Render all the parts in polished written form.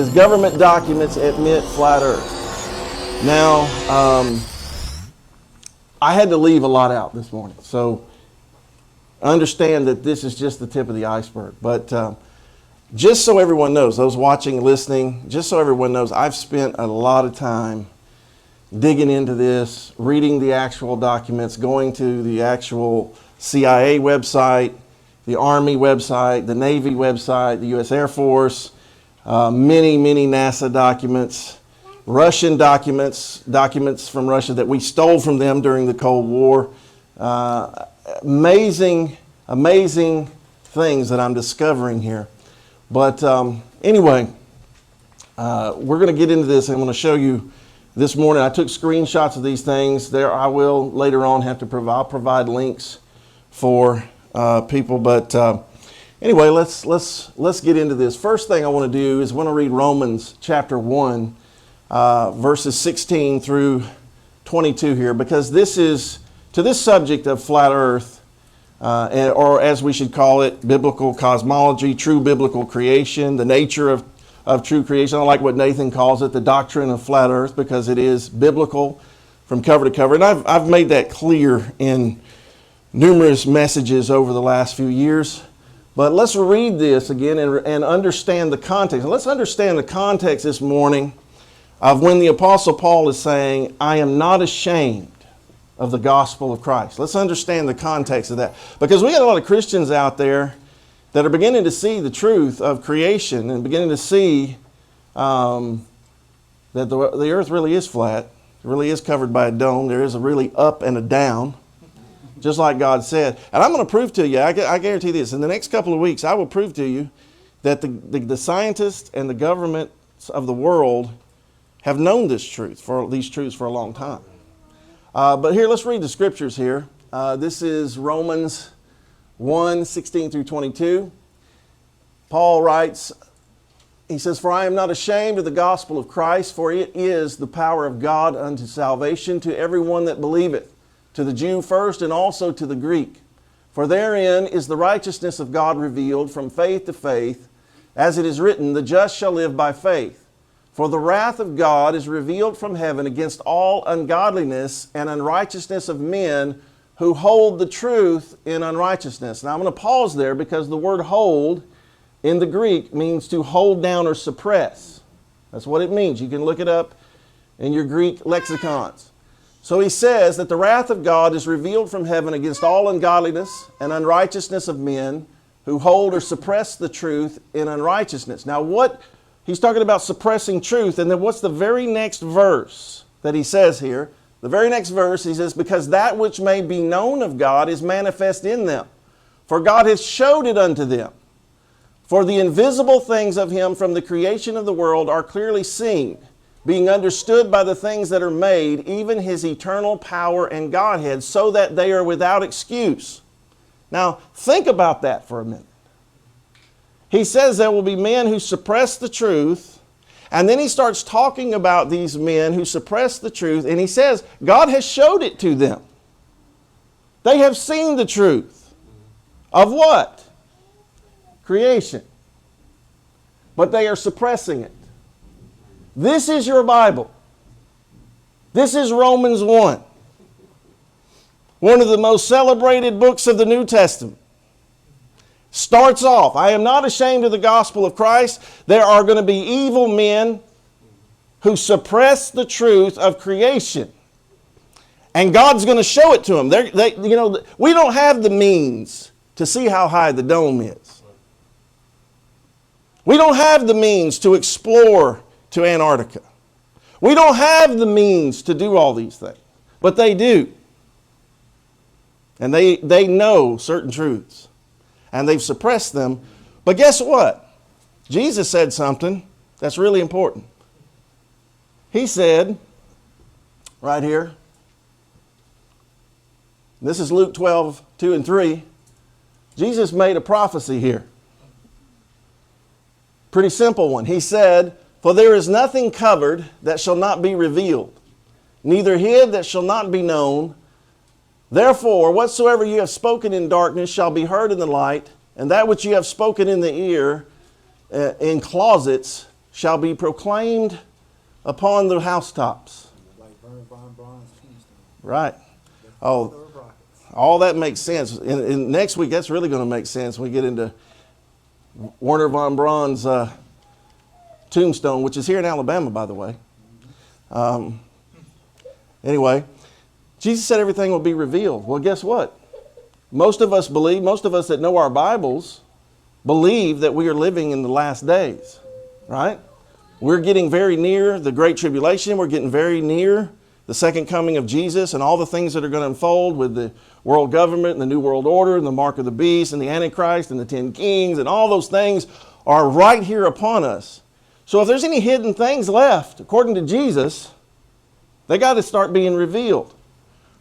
says government documents admit flat earth. Now, I had to leave a lot out this morning, so understand that this is just the tip of the iceberg. But just so everyone knows, those watching, listening, just so everyone knows, I've spent a lot of time digging into this, reading the actual documents, going to the actual CIA website, the Army website, the Navy website, the U.S. Air Force, many NASA documents, Russian documents from Russia that we stole from them during the Cold War. Amazing things that I'm discovering here. But anyway, we're going to get into this. I'm going to show you this morning. I took screenshots of these things. There, I will later on have to provide links for people. But anyway, let's get into this. First thing I want to do is I want to read Romans chapter 1, verses 16 through 22 here, because this is to this subject of flat earth, or as we should call it, biblical cosmology, true biblical creation, the nature of true creation. I like what Nathan calls it, the doctrine of flat earth, because it is biblical from cover to cover. And I've made that clear in numerous messages over the last few years. But let's read this again and understand the context. And let's understand the context this morning of when the Apostle Paul is saying, I am not ashamed of the gospel of Christ. Let's understand the context of that. Because we got a lot of Christians out there that are beginning to see the truth of creation and beginning to see that the earth really is flat. It really is covered by a dome. There is a really up and a down, just like God said. And I'm going to prove to you, I guarantee this, in the next couple of weeks, I will prove to you that the scientists and the governments of the world have known these truths for a long time. But here, let's read the scriptures here. This is Romans 1, 16 through 22. Paul writes, he says, For I am not ashamed of the gospel of Christ, for it is the power of God unto salvation to everyone that believeth, to the Jew first and also to the Greek. For therein is the righteousness of God revealed from faith to faith, as it is written, the just shall live by faith. For the wrath of God is revealed from heaven against all ungodliness and unrighteousness of men who hold the truth in unrighteousness. Now I'm going to pause there because the word hold in the Greek means to hold down or suppress. That's what it means. You can look it up in your Greek lexicons. So he says that the wrath of God is revealed from heaven against all ungodliness and unrighteousness of men who hold or suppress the truth in unrighteousness. Now he's talking about suppressing truth, and then what's the very next verse that he says here? The very next verse, he says, because that which may be known of God is manifest in them, for God has showed it unto them. For the invisible things of him from the creation of the world are clearly seen, being understood by the things that are made, even his eternal power and Godhead, so that they are without excuse. Now, think about that for a minute. He says there will be men who suppress the truth, and then he starts talking about these men who suppress the truth, and he says God has showed it to them. They have seen the truth. Of what? Creation. But they are suppressing it. This is your Bible. This is Romans 1. One of the most celebrated books of the New Testament. Starts off, I am not ashamed of the gospel of Christ. There are going to be evil men who suppress the truth of creation. And God's going to show it to them. We don't have the means to see how high the dome is. We don't have the means to explore to Antarctica. We don't have the means to do all these things. But they do. And they know certain truths. And they've suppressed them. But guess what? Jesus said something that's really important. He said, right here, this is Luke 12, 2 and 3. Jesus made a prophecy here. Pretty simple one. He said, For there is nothing covered that shall not be revealed, neither hid that shall not be known. Therefore, whatsoever you have spoken in darkness shall be heard in the light, and that which you have spoken in the ear, in closets, shall be proclaimed upon the housetops. Right. Oh, all that makes sense. And next week, that's really going to make sense when we get into Werner von Braun's tombstone, which is here in Alabama, by the way. Anyway, Jesus said everything will be revealed. Well, guess what? Most of us that know our Bibles, believe that we are living in the last days, right? We're getting very near the Great Tribulation. We're getting very near the second coming of Jesus and all the things that are going to unfold with the world government and the New World Order and the mark of the beast and the Antichrist and the 10 kings and all those things are right here upon us. So if there's any hidden things left, according to Jesus, they got to start being revealed.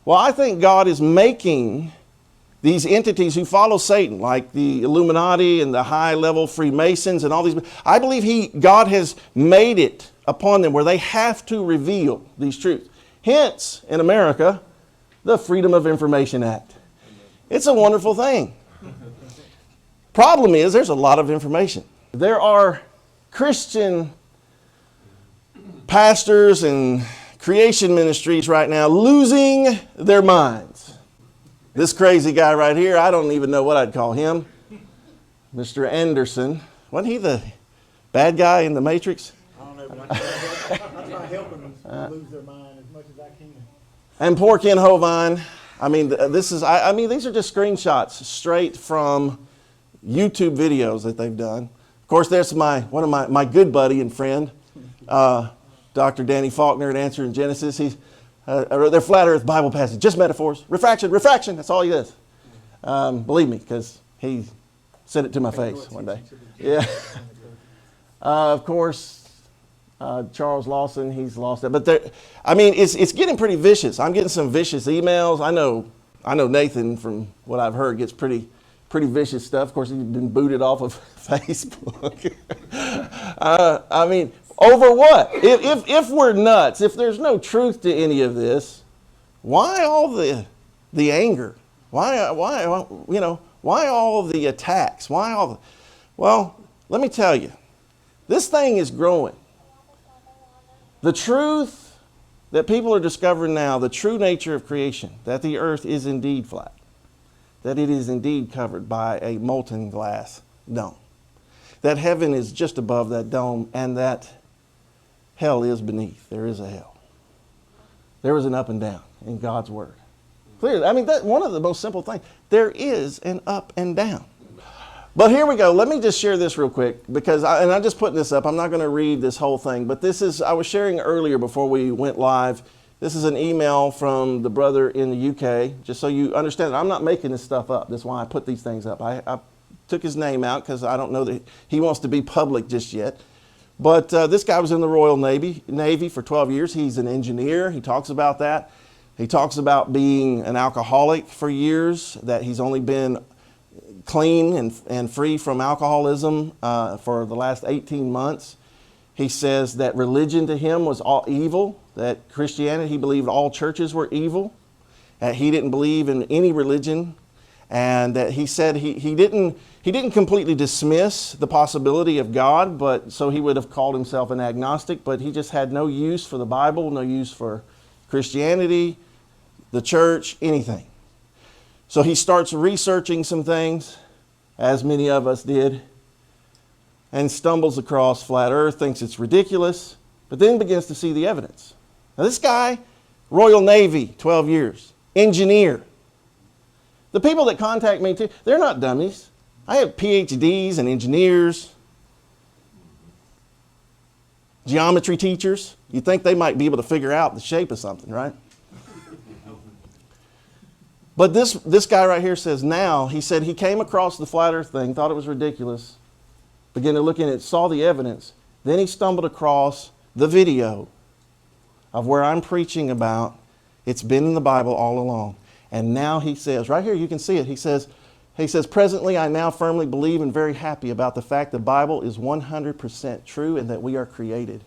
Well, I think God is making these entities who follow Satan, like the Illuminati and the high-level Freemasons and all these, I believe God has made it upon them where they have to reveal these truths. Hence, in America, the Freedom of Information Act. It's a wonderful thing. Problem is, there's a lot of information. There are Christian pastors and creation ministries right now losing their minds. This crazy guy right here, I don't even know what I'd call him. Mr. Anderson. Wasn't he the bad guy in the Matrix? I don't know, but I try helping them lose their mind as much as I can. And poor Ken Hovind. I mean, these are just screenshots straight from YouTube videos that they've done. Of course, there's one of my good buddy and friend, Dr. Danny Faulkner at Answer in Genesis. They're flat earth Bible passage, just metaphors. Refraction, that's all he does. Believe me, because he said it to my face one day. Yeah. Of course, Charles Lawson, he's lost it. But it's getting pretty vicious. I'm getting some vicious emails. I know Nathan, from what I've heard, gets pretty vicious stuff. Of course, he's been booted off of Facebook. Over what? If we're nuts, if there's no truth to any of this, why all the anger? Why all of the attacks? Well, let me tell you, this thing is growing. The truth that people are discovering now, the true nature of creation, that the earth is indeed flat, that it is indeed covered by a molten glass dome, that heaven is just above that dome, and that hell is beneath. There is a hell. There is an up and down in God's word. Clearly, that's one of the most simple things. There is an up and down. But here we go. Let me just share this real quick, because I'm just putting this up. I'm not going to read this whole thing, but I was sharing earlier before we went live. This is an email from the brother in the UK, just so you understand. I'm not making this stuff up. That's why I put these things up. I took his name out because I don't know that he wants to be public just yet. But this guy was in the Royal Navy for 12 years. He's an engineer. He talks about that. He talks about being an alcoholic for years, that he's only been clean and free from alcoholism for the last 18 months. He says that religion to him was all evil, that Christianity, he believed all churches were evil, that he didn't believe in any religion, and that he said he didn't completely dismiss the possibility of God, but so he would have called himself an agnostic, but he just had no use for the Bible, no use for Christianity, the church, anything. So he starts researching some things, as many of us did, and stumbles across flat earth, thinks it's ridiculous, but then begins to see the evidence. Now this guy, Royal Navy, 12 years, engineer. The people that contact me too, they're not dummies. I have PhDs and engineers, geometry teachers. You'd think they might be able to figure out the shape of something, right? But this guy right here says now, he said he came across the flat earth thing, thought it was ridiculous, began to look in it, saw the evidence. Then he stumbled across the video of where I'm preaching about it's been in the Bible all along. And now he says, right here you can see it, he says, presently I now firmly believe and very happy about the fact the Bible is 100% true and that we are created.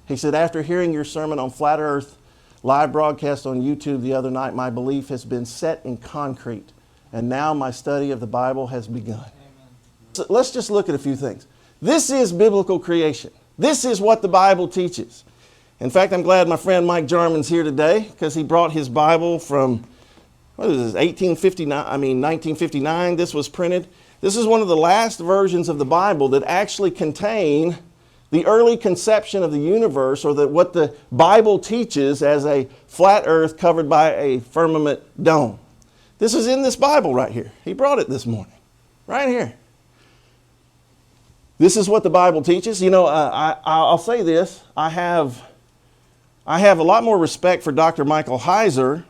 He said, after hearing your sermon on flat earth live broadcast on YouTube the other night, my belief has been set in concrete, and now my study of the Bible has begun. So let's just look at a few things. This is biblical creation. This is what the Bible teaches. In fact, I'm glad my friend Mike Jarman's here today because he brought his Bible from, 1959. This was printed. This is one of the last versions of the Bible that actually contain the early conception of the universe, or what the Bible teaches as a flat earth covered by a firmament dome. This is in this Bible right here. He brought it this morning, right here. This is what the Bible teaches. You know, I'll say this. I have a lot more respect for Dr. Michael Heiser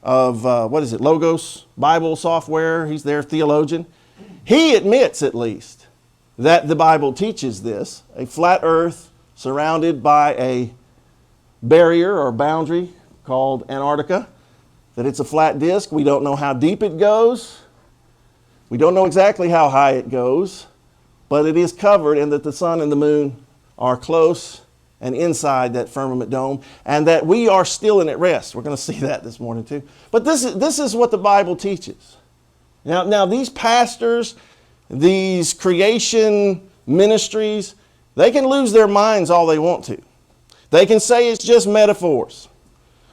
of, Logos Bible Software. He's their theologian. He admits, at least, that the Bible teaches this, a flat earth surrounded by a barrier or boundary called Antarctica, that it's a flat disk. We don't know how deep it goes. We don't know exactly how high it goes, but it is covered, and that the sun and the moon are close and inside that firmament dome, and that we are still in at rest. We're going to see that this morning too. But this is what the Bible teaches. Now these pastors, these creation ministries, they can lose their minds all they want to. They can say it's just metaphors,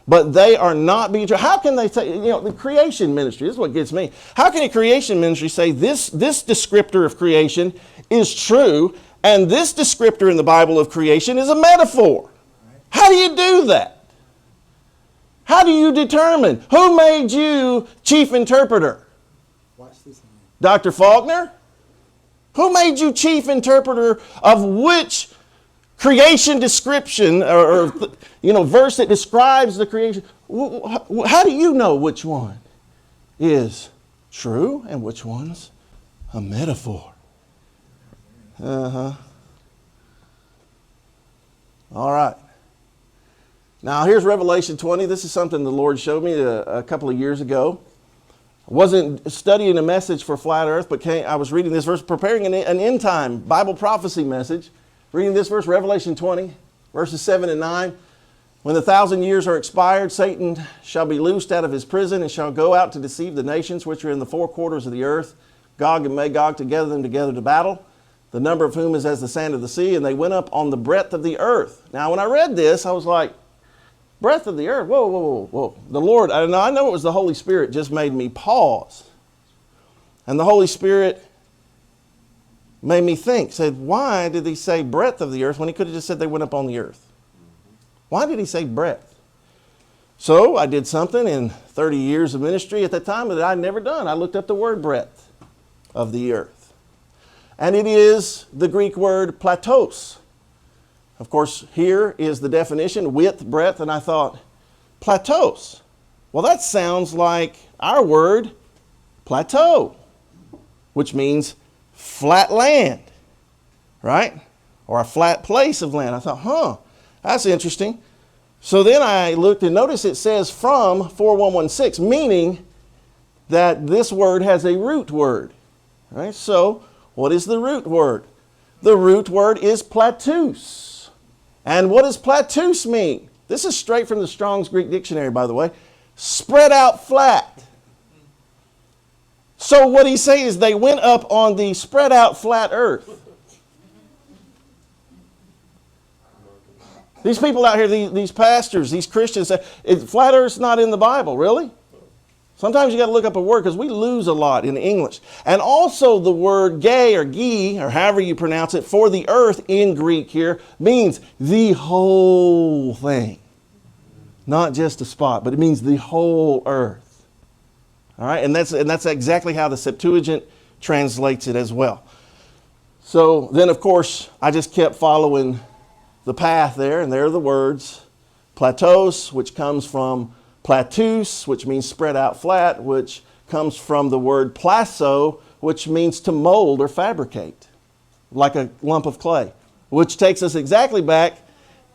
but they are not being true. How can they say, the creation ministry, this is what gets me. How can a creation ministry say this descriptor of creation is true, and this descriptor in the Bible of creation is a metaphor? How do you do that? How do you determine? Who made you chief interpreter? Watch this. Dr. Faulkner? Who made you chief interpreter of which creation description or verse that describes the creation? How do you know which one is true and which one's a metaphor? All right. Now here's Revelation 20. This is something the Lord showed me a couple of years ago. I wasn't studying a message for Flat Earth, but I was reading this verse, preparing an end time Bible prophecy message. Reading this verse, Revelation 20, verses 7 and 9. When the 1,000 years are expired, Satan shall be loosed out of his prison and shall go out to deceive the nations which are in the four quarters of the earth, Gog and Magog, to gather them together to battle, the number of whom is as the sand of the sea, and they went up on the breadth of the earth. Now, when I read this, I was like, breadth of the earth? Whoa, whoa, whoa, whoa. The Lord, I know it was the Holy Spirit, just made me pause. And the Holy Spirit made me think, said, why did he say breadth of the earth when he could have just said they went up on the earth? Why did he say breadth? So I did something in 30 years of ministry at that time that I'd never done. I looked up the word breadth of the earth. And it is the Greek word plateaus. Of course, here is the definition, width, breadth, and I thought, plateaus. Well, that sounds like our word, plateau, which means flat land, right? Or a flat place of land. I thought, that's interesting. So then I looked and noticed it says from 4116, meaning that this word has a root word, right? So what is the root word? The root word is plateus. And what does plateus mean? This is straight from the Strong's Greek Dictionary, by the way. Spread out flat. So what he's saying is they went up on the spread out flat earth. These people out here, these pastors, these Christians, say, flat earth's not in the Bible, really? Sometimes you got to look up a word because we lose a lot in English. And also the word gay or gi, or however you pronounce it, for the earth in Greek here means the whole thing. Not just a spot, but it means the whole earth. All right, and that's exactly how the Septuagint translates it as well. So then, of course, I just kept following the path there, and there are the words plateaus, which comes from platus, which means spread out flat, which comes from the word plaso, which means to mold or fabricate, like a lump of clay, which takes us exactly back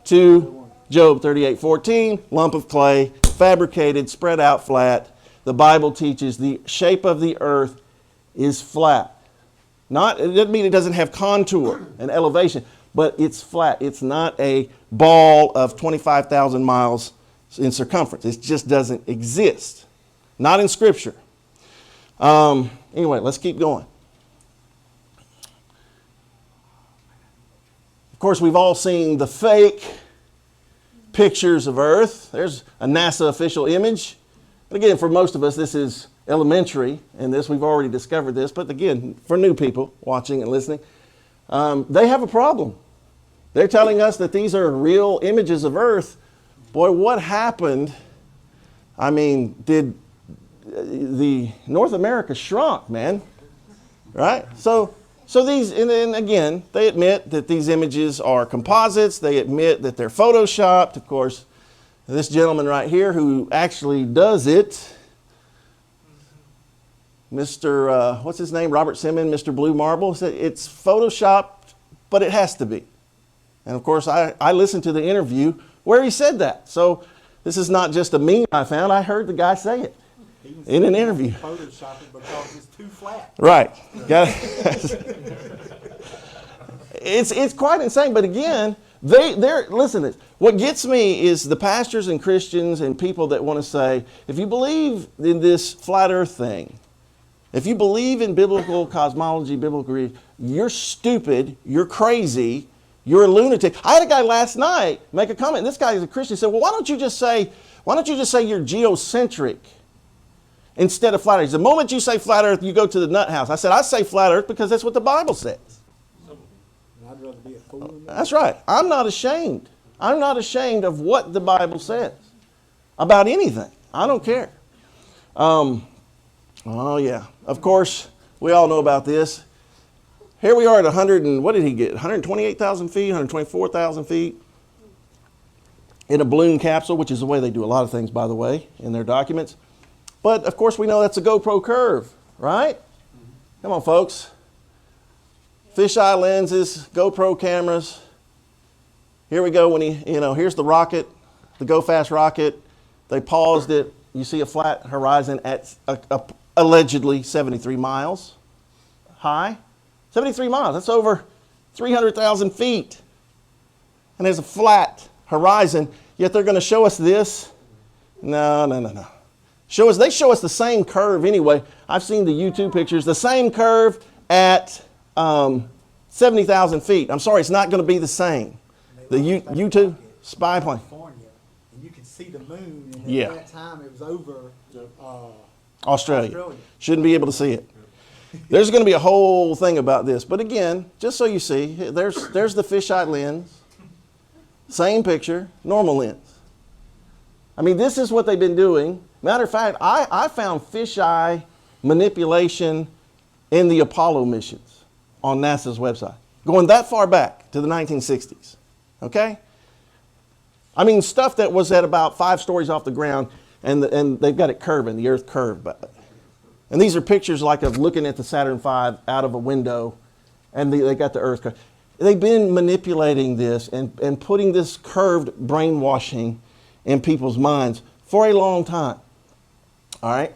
to Job 38:14, lump of clay, fabricated, spread out flat. The Bible teaches the shape of the earth is flat. It doesn't mean it doesn't have contour and elevation, but it's flat. It's not a ball of 25,000 miles in circumference. It just doesn't exist. Not in Scripture. Anyway, let's keep going. Of course, we've all seen the fake pictures of Earth. There's a NASA official image. But again, for most of us, this is elementary in this. We've already discovered this. But again, for new people watching and listening, they have a problem. They're telling us that these are real images of Earth. Boy, what happened? I mean, did the North America shrunk, man? Right? So these, and then again, they admit that these images are composites. They admit that they're photoshopped. Of course, this gentleman right here who actually does it, Mr. What's his name? Robert Simmons, Mr. Blue Marble, said it's photoshopped, but it has to be. And of course, I listened to the interview where he said that. So this is not just a meme I found. I heard the guy say it in an interview. Photoshop it because it's too flat. Right. It's quite insane. But again, they're listen to this. What gets me is the pastors and Christians and people that want to say, if you believe in this flat earth thing, if you believe in biblical cosmology, you're stupid, you're crazy, you're a lunatic. I had a guy last night make a comment. This guy is a Christian. He said, well, why don't you just say you're geocentric instead of flat earth? The moment you say flat earth, you go to the nut house. I said, I say flat earth because that's what the Bible says. I'd rather be a fool than that. That's right. I'm not ashamed. I'm not ashamed of what the Bible says about anything. I don't care. Oh, yeah. Of course, we all know about this. Here we are at 100 and, what did he get? 128,000 feet, 124,000 feet in a balloon capsule, which is the way they do a lot of things, by the way, in their documents. But, of course, we know that's a GoPro curve, right? Come on, folks. Fisheye lenses, GoPro cameras. Here we go when here's the rocket, the Go Fast rocket. They paused it. You see a flat horizon at allegedly 73 miles high. 73 miles, that's over 300,000 feet. And there's a flat horizon, yet they're going to show us this. No. They show us the same curve anyway. I've seen the YouTube pictures, the same curve at 70,000 feet. I'm sorry, it's not going to be the same. The YouTube spy plane. California, and you could see the moon, and Yeah. at that time it was over Australia. Shouldn't be able to see it. There's going to be a whole thing about this. But again, just so you see, there's the fisheye lens. Same picture, normal lens. I mean, this is what they've been doing. Matter of fact, I found fisheye manipulation in the Apollo missions on NASA's website, going that far back to the 1960s. Okay? I mean, stuff that was at about 5 stories off the ground, and they've got it curving, the Earth curved. And these are pictures like of looking at the Saturn V out of a window, and they got the Earth curved. They've been manipulating this and putting this curved brainwashing in people's minds for a long time. All right?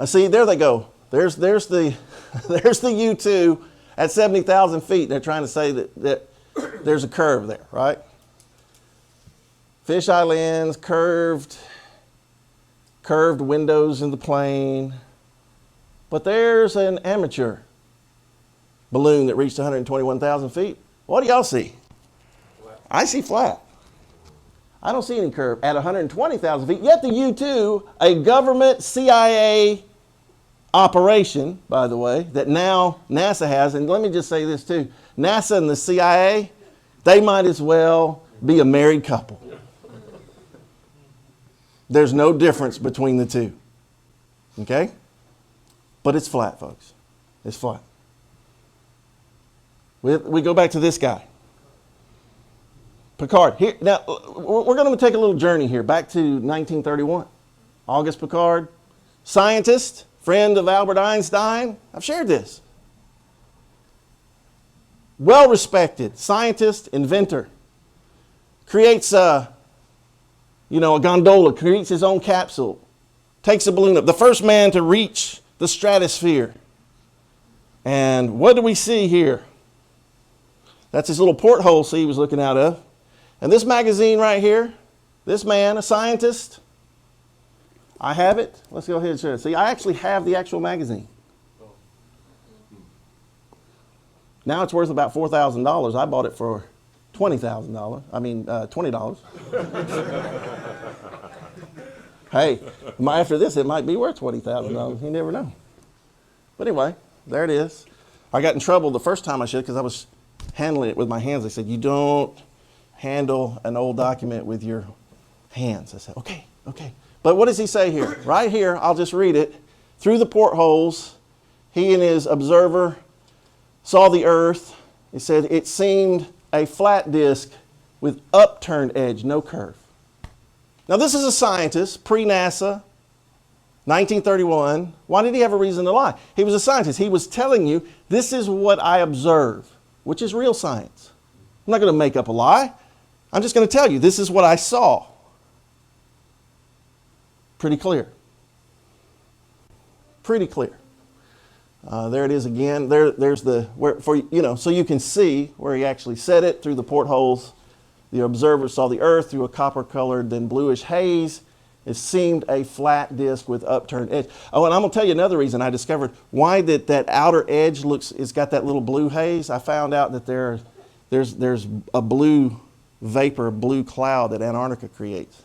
See, there they go. There's the U2 at 70,000 feet. They're trying to say that there's a curve there, right? Fisheye lens, curved windows in the plane. But there's an amateur balloon that reached 121,000 feet. What do y'all see? Flat. I see flat. I don't see any curve at 120,000 feet. Yet the U2, a government CIA operation, by the way, that now NASA has, and let me just say this too, NASA and the CIA, they might as well be a married couple. There's no difference between the two. Okay? But it's flat, folks. It's flat. We go back to this guy. Picard. Here, now, we're going to take a little journey here, back to 1931. Auguste Picard, scientist, friend of Albert Einstein. I've shared this. Well-respected scientist, inventor. Creates a gondola, creates his own capsule. Takes a balloon up. The first man to reach the stratosphere. And what do we see here? That's his little porthole, see, he was looking out of. And this magazine right here, this man, a scientist, I have it. Let's go ahead and show it. See, I actually have the actual magazine. Now it's worth about $4,000. I bought it for $20,000. I mean, $20. Hey, after this, it might be worth $20,000. You never know. But anyway, there it is. I got in trouble the first time I should because I was handling it with my hands. They said, you don't handle an old document with your hands. I said, okay. But what does he say here? Right here, I'll just read it. Through the portholes, he and his observer saw the earth. He said, it seemed a flat disk with upturned edge, no curve. Now, this is a scientist, pre-NASA, 1931. Why did he have a reason to lie? He was a scientist. He was telling you, this is what I observe, which is real science. I'm not going to make up a lie. I'm just going to tell you, this is what I saw. Pretty clear. Pretty clear. There it is again. There's so you can see where he actually said it through the portholes. The observer saw the earth through a copper-colored, then bluish haze. It seemed a flat disk with upturned edge. Oh, and I'm going to tell you another reason I discovered why that outer edge it's got that little blue haze. I found out that there's a blue vapor, blue cloud that Antarctica creates.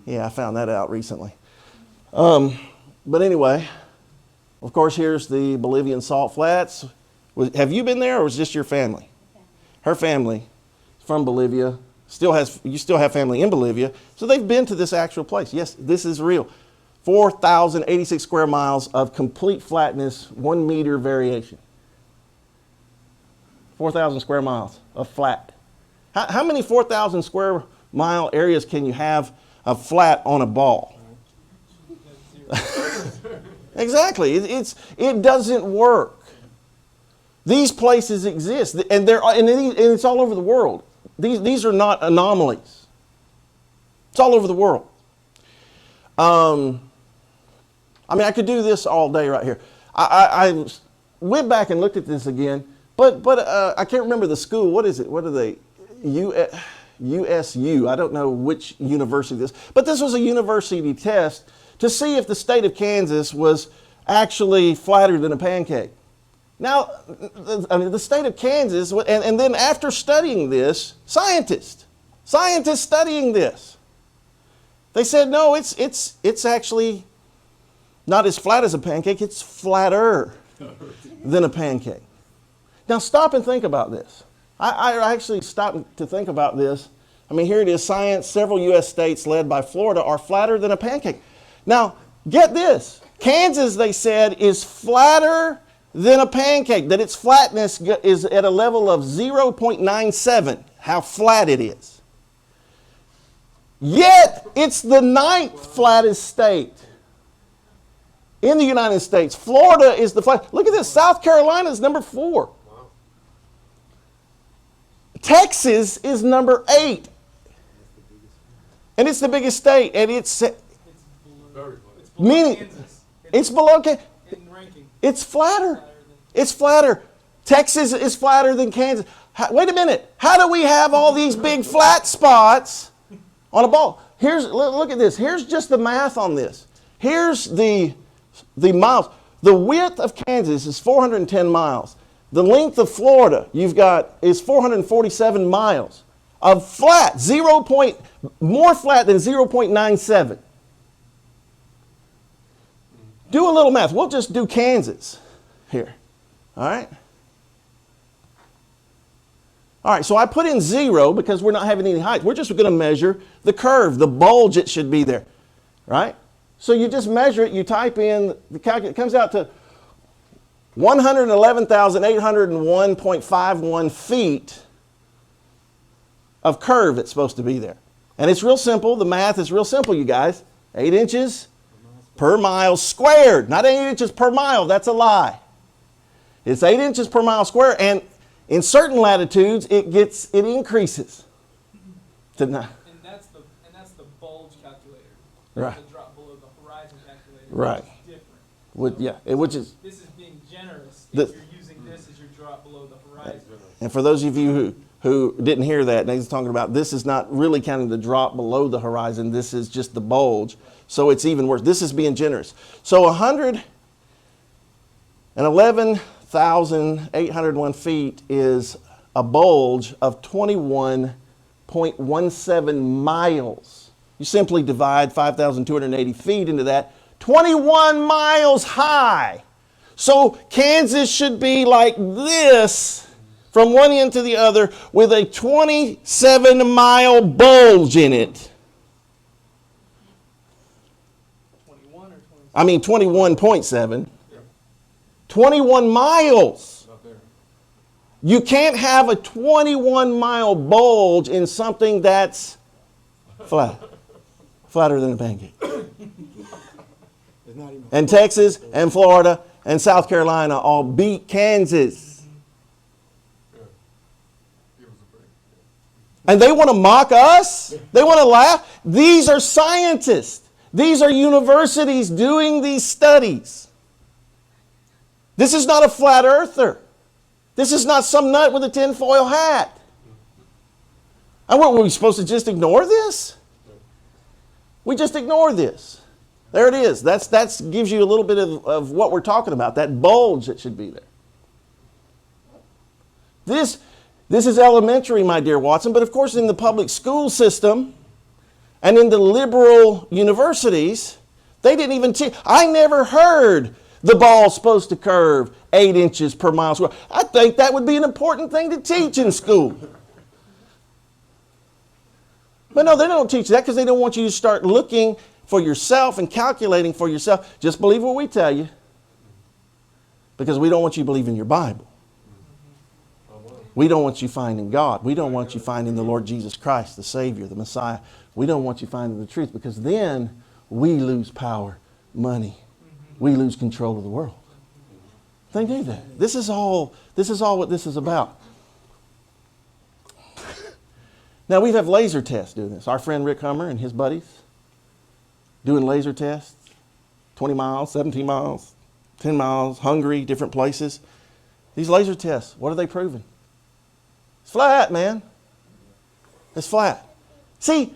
Yeah, I found that out recently. But anyway, of course, here's the Bolivian salt flats. Have you been there, or was it just your family? Her family is from Bolivia. You still have family in Bolivia, so they've been to this actual place. Yes, this is real. 4,086 square miles of complete flatness, 1 meter variation. 4,000 square miles of flat. How many 4,000 square mile areas can you have of flat on a ball? Exactly. It doesn't work. These places exist, and it's all over the world. These are not anomalies. It's all over the world. I could do this all day right here. I went back and looked at this again, but I can't remember the school. What is it? What are they? USU. I don't know which university this, but this was a university test to see if the state of Kansas was actually flatter than a pancake. Now, the state of Kansas, and then after studying this, scientists studying this, they said, no, it's actually not as flat as a pancake, it's flatter than a pancake. Now, stop and think about this. I actually stopped to think about this. Here it is, science, several U.S. states led by Florida are flatter than a pancake. Now, get this. Kansas, they said, is flatter than a pancake, that its flatness is at a level of 0.97, how flat it is. Yet, it's the 9th flattest state in the United States. Florida is the flat. Look at this. South Carolina is number 4. Texas is number 8. And it's the biggest state. And it's meaning Kansas. It's below Kansas. It's flatter. It's flatter. Texas is flatter than Kansas. Wait a minute. How do we have all these big flat spots on a ball? Look at this. Here's just the math on this. Here's the miles. The width of Kansas is 410 miles. The length of Florida is 447 miles of flat, more flat than 0.97. Do a little math. We'll just do Kansas here. All right? All right, so I put in 0 because we're not having any height. We're just going to measure the curve, the bulge it should be there. Right? So you just measure it, you type in, it comes out to 111,801.51 feet of curve it's supposed to be there. And it's real simple. The math is real simple, you guys. 8 inches per mile squared. Not 8 inches per mile. That's a lie. It's 8 inches per mile square. And in certain latitudes, it increases. And that's the bulge calculator. Right. The drop below the horizon calculator. Right. Different. This is being generous if you're using this as your drop below the horizon. And for those of you who didn't hear that, Nathan's talking about this is not really counting the drop below the horizon. This is just the bulge. So it's even worse. This is being generous. So 111,801 feet is a bulge of 21.17 miles. You simply divide 5,280 feet into that. 21 miles high. So Kansas should be like this from one end to the other with a 27-mile bulge in it. 21 or 20? I mean 21.7. 21 miles. You can't have a 21-mile bulge in something that's flat. Flatter than a pancake. And Texas and Florida and South Carolina all beat Kansas. And they want to mock us? They want to laugh? These are scientists. These are universities doing these studies. This is not a flat earther. This is not some nut with a tinfoil hat. And what, were we supposed to just ignore this? We just ignore this. There it is. That gives you a little bit of what we're talking about, that bulge that should be there. This is elementary, my dear Watson, but of course in the public school system and in the liberal universities, they didn't even teach. I never heard the ball's supposed to curve 8 inches per mile square. I think that would be an important thing to teach in school. But no, they don't teach that because they don't want you to start looking for yourself and calculating for yourself. Just believe what we tell you. Because we don't want you believing your Bible. We don't want you finding God. We don't want you finding the Lord Jesus Christ, the Savior, the Messiah. We don't want you finding the truth because then we lose power, money. We lose control of the world. They do that. This is all what this is about. Now we have laser tests doing this. Our friend Rick Hummer and his buddies doing laser tests. 20 miles, 17 miles, 10 miles, Hungary, different places. These laser tests, what are they proving? It's flat, man. It's flat. See,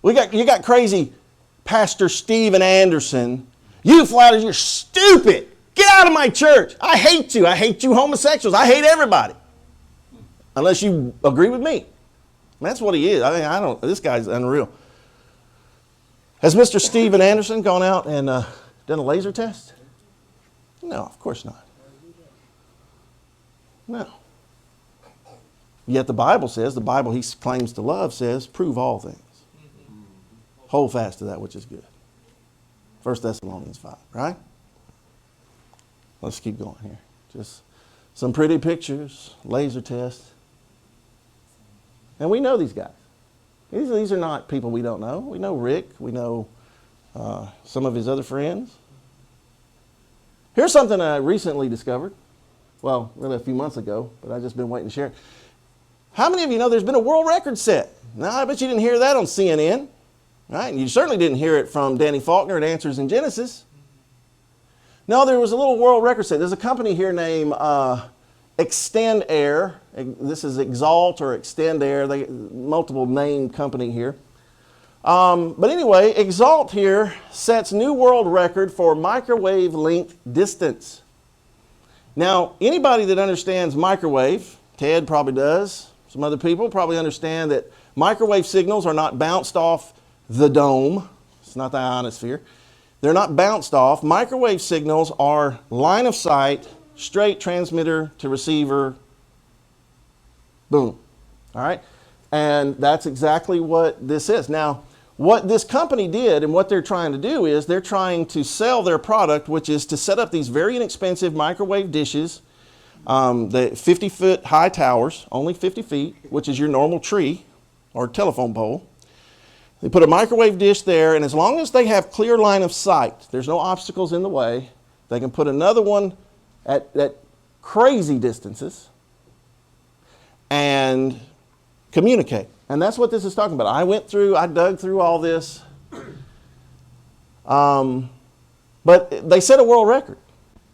you got crazy Pastor Steven Anderson. You flatters, you're stupid. Get out of my church. I hate you. I hate you homosexuals. I hate everybody. Unless you agree with me. That's what he is. I mean, this guy's unreal. Has Mr. Steven Anderson gone out and done a laser test? No, of course not. No. Yet the Bible says, the Bible he claims to love says, prove all things. Hold fast to that which is good. 1 Thessalonians 5, right? Let's keep going here. Just some pretty pictures, laser tests. And we know these guys. These are not people we don't know. We know Rick. We know some of his other friends. Here's something I recently discovered. Well, really a few months ago, but I've just been waiting to share it. How many of you know there's been a world record set? Now, I bet you didn't hear that on CNN. Right? And you certainly didn't hear it from Danny Faulkner at Answers in Genesis. No, there was a little world record set. There's a company here named Extend Air. This is Exalt or Extend Air. Multiple name company here. But anyway, Exalt here sets new world record for microwave length distance. Now, anybody that understands microwave, Ted probably does, some other people probably understand that microwave signals are not bounced off the dome. It's not the ionosphere. They're not bounced off. Microwave signals are line of sight, straight transmitter to receiver, boom. All right? And that's exactly what this is. Now, what this company did and what they're trying to do is they're trying to sell their product, which is to set up these very inexpensive microwave dishes, the 50-foot high towers, only 50 feet, which is your normal tree or telephone pole. They put a microwave dish there, and as long as they have clear line of sight, there's no obstacles in the way, they can put another one at crazy distances and communicate. And that's what this is talking about. I dug through all this. But they set a world record.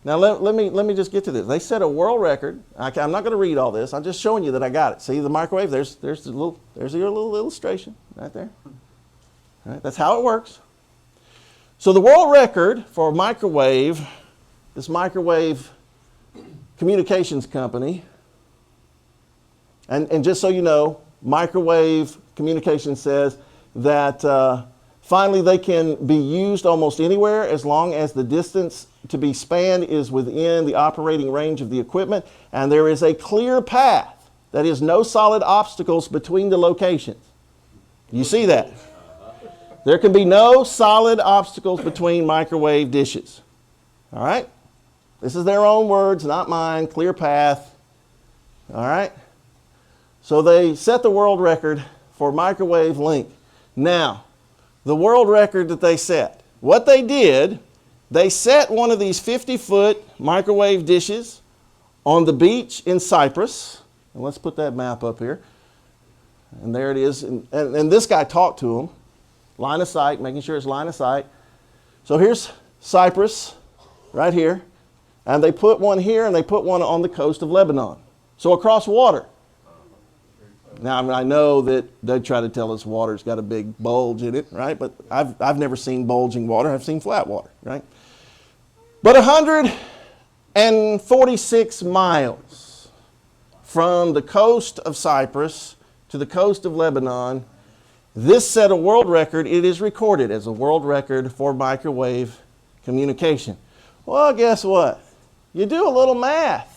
Now let me just get to this. They set a world record. I'm not going to read all this. I'm just showing you that I got it. See the microwave? There's your little illustration right there. All right, that's how it works. So the world record for microwave, this microwave communications company, And just so you know, microwave communication says that finally they can be used almost anywhere as long as the distance to be spanned is within the operating range of the equipment, and there is a clear path, that is, no solid obstacles between the locations. You see that? There can be no solid obstacles between microwave dishes. All right? This is their own words, not mine. Clear path. All right? So they set the world record for microwave link. Now, the world record that they set, what they did, they set one of these 50-foot microwave dishes on the beach in Cyprus. And let's put that map up here. And there it is. And this guy talked to them. Line of sight, making sure it's line of sight. So here's Cyprus, right here. And they put one here, and they put one on the coast of Lebanon. So across water. Now, I know that they try to tell us water's got a big bulge in it, right? But I've never seen bulging water. I've seen flat water, right? But 146 miles from the coast of Cyprus to the coast of Lebanon, this set a world record. It is recorded as a world record for microwave communication. Well, guess what? You do a little math.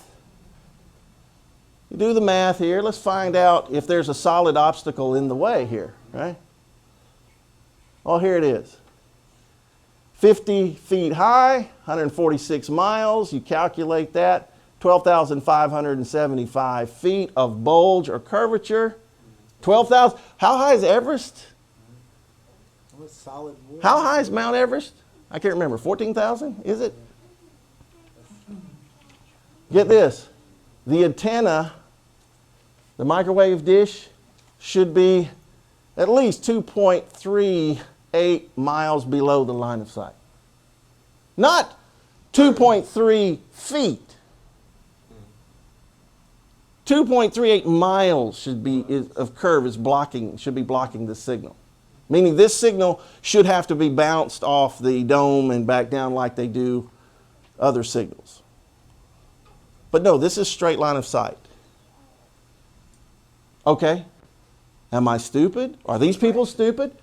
You do the math here. Let's find out if there's a solid obstacle in the way here, right? Well, here it is. 50 feet high, 146 miles. You calculate that. 12,575 feet of bulge or curvature. 12,000. How high is Everest? Solid wood. How high is Mount Everest? I can't remember. 14,000? Is it? Get this. The antenna, the microwave dish, should be at least 2.38 miles below the line of sight. Not 2.3 feet. 2.38 miles should be of curve should be blocking the signal. Meaning this signal should have to be bounced off the dome and back down like they do other signals. But no, this is straight line of sight. Okay. Am I stupid? Are these people stupid?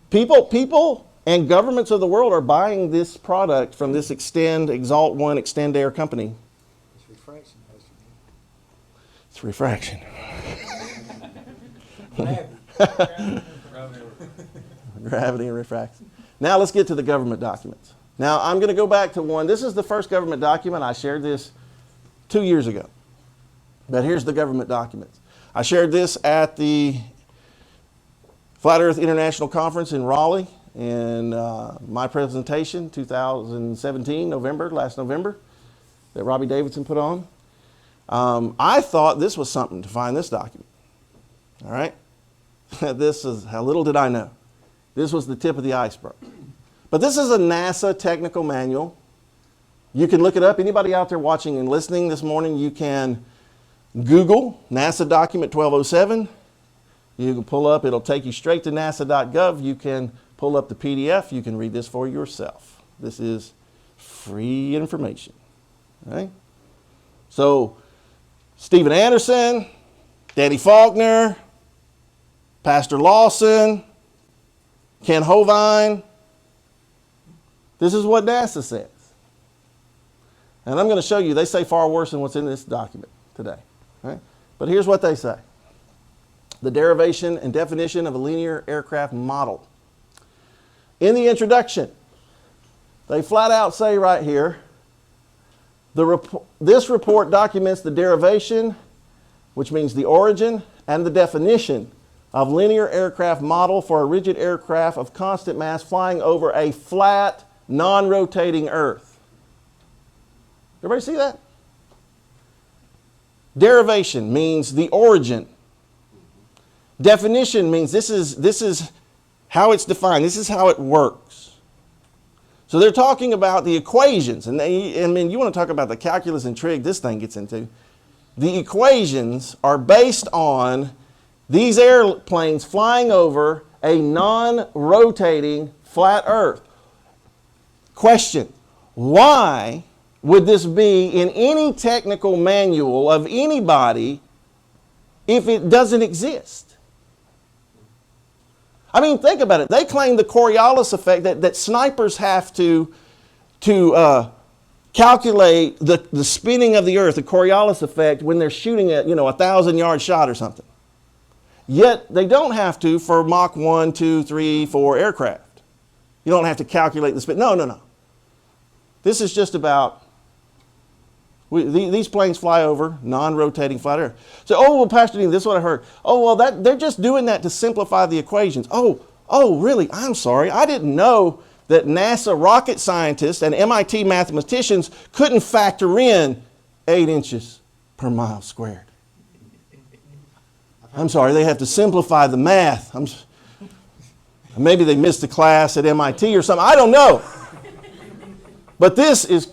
People and governments of the world are buying this product from this Exalt 1 Extend Air company. It's refraction, Pastor. It's refraction. Gravity and refraction. Now let's get to the government documents. Now I'm going to go back to one. This is the first government document. I shared this 2 years ago. But here's the government documents. I shared this at the Flat Earth International Conference in Raleigh in my presentation, 2017, last November, that Robbie Davidson put on. I thought this was something to find this document. All right? This is, how little did I know. This was the tip of the iceberg. But this is a NASA technical manual. You can look it up. Anybody out there watching and listening this morning, you can Google NASA document 1207. You can pull up, it'll take you straight to nasa.gov. You can pull up the PDF. You can read this for yourself. This is free information. Right? So, Stephen Anderson, Danny Faulkner, Pastor Lawson, Ken Hovine. This is what NASA says. And I'm going to show you, they say far worse than what's in this document today. Right? But here's what they say. The derivation and definition of a linear aircraft model. In the introduction, they flat out say right here, this report documents the derivation, which means the origin, and the definition of linear aircraft model for a rigid aircraft of constant mass flying over a flat, non-rotating Earth. Everybody see that? Derivation means the origin. Definition means this is how it's defined. This is how it works. So they're talking about the equations, and you want to talk about the calculus and trig this thing gets into. The equations are based on these airplanes flying over a non-rotating flat Earth. Question: why would this be in any technical manual of anybody if it doesn't exist? I mean, think about it. They claim the Coriolis effect, that snipers have to calculate the spinning of the earth, the Coriolis effect, when they're shooting at, 1,000-yard shot or something. Yet they don't have to for Mach 1, 2, 3, 4 aircraft. You don't have to calculate the spin. No. This is just about, these planes fly over, non-rotating flat earth. So, well, Pastor Dean, this is what I heard. Oh, well, they're just doing that to simplify the equations. Oh, really? I'm sorry. I didn't know that NASA rocket scientists and MIT mathematicians couldn't factor in 8 inches per mile squared. I'm sorry, they have to simplify the math. Maybe they missed a class at MIT or something. I don't know. But this is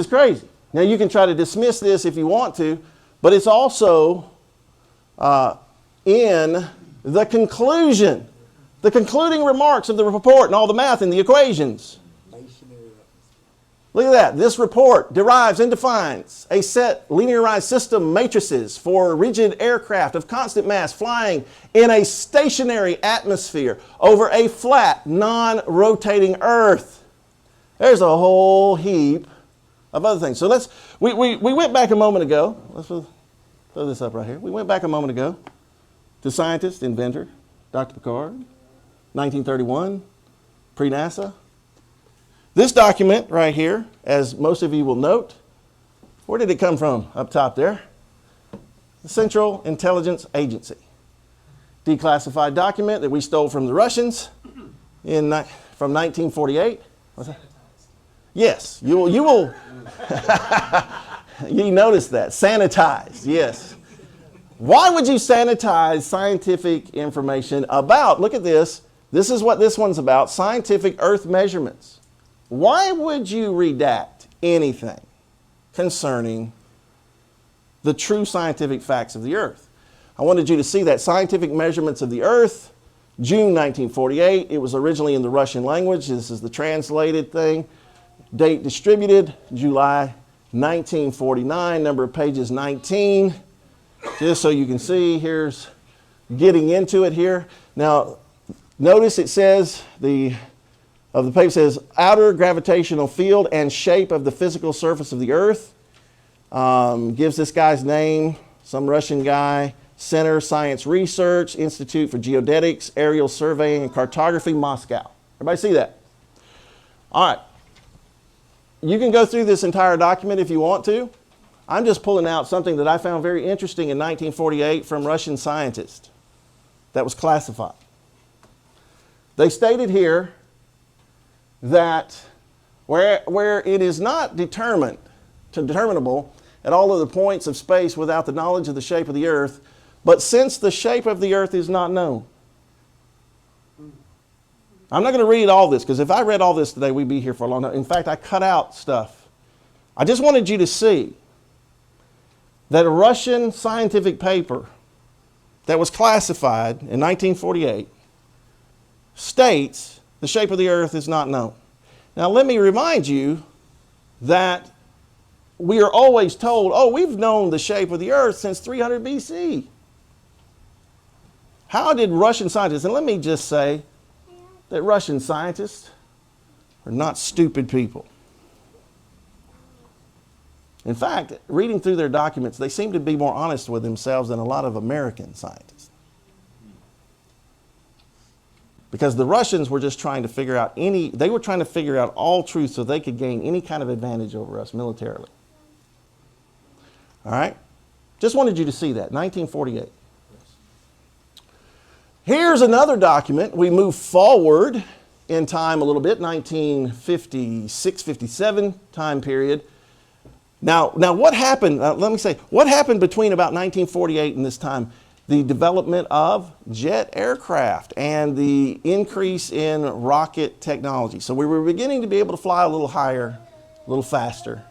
crazy. Now, you can try to dismiss this if you want to, but it's also in the conclusion, the concluding remarks of the report and all the math and the equations. Look at that. This report derives and defines a set linearized system matrices for rigid aircraft of constant mass flying in a stationary atmosphere over a flat, non-rotating Earth. There's a whole heap of other things. So we went back a moment ago. Let's throw this up right here. We went back a moment ago to scientist, inventor, Dr. Picard, 1931, pre-NASA. This document right here, as most of you will note, where did it come from up top there? The Central Intelligence Agency. Declassified document that we stole from the Russians from 1948. What's that? Yes, you will. You notice that. Sanitized, yes. Why would you sanitize scientific information about, look at this, this is what this one's about, scientific Earth measurements. Why would you redact anything concerning the true scientific facts of the Earth? I wanted you to see that scientific measurements of the Earth, June 1948. It was originally in the Russian language. This is the translated thing. Date distributed, July 1949, number of pages 19. Just so you can see, here's getting into it here. Now, notice it says, the paper says, outer gravitational field and shape of the physical surface of the Earth. Gives this guy's name, some Russian guy, Center Science Research, Institute for Geodetics, Aerial Surveying and Cartography, Moscow. Everybody see that? All right. You can go through this entire document if you want to. I'm just pulling out something that I found very interesting in 1948 from Russian scientists that was classified. They stated here that where it is not determinable at all of the points of space without the knowledge of the shape of the Earth, but since the shape of the Earth is not known. I'm not going to read all this, because if I read all this today, we'd be here for a long time. In fact, I cut out stuff. I just wanted you to see that a Russian scientific paper that was classified in 1948 states the shape of the Earth is not known. Now, let me remind you that we are always told, oh, we've known the shape of the Earth since 300 BC. How did Russian scientists, and let me just say that Russian scientists are not stupid people. In fact, reading through their documents, they seem to be more honest with themselves than a lot of American scientists. Because the Russians were just trying to figure out they were trying to figure out all truth so they could gain any kind of advantage over us militarily. All right? Just wanted you to see that, 1948. Here's another document. We move forward in time a little bit, 1956, 57 time period. Now what happened, let me say, what happened between about 1948 and this time? The development of jet aircraft and the increase in rocket technology. So we were beginning to be able to fly a little higher, a little faster.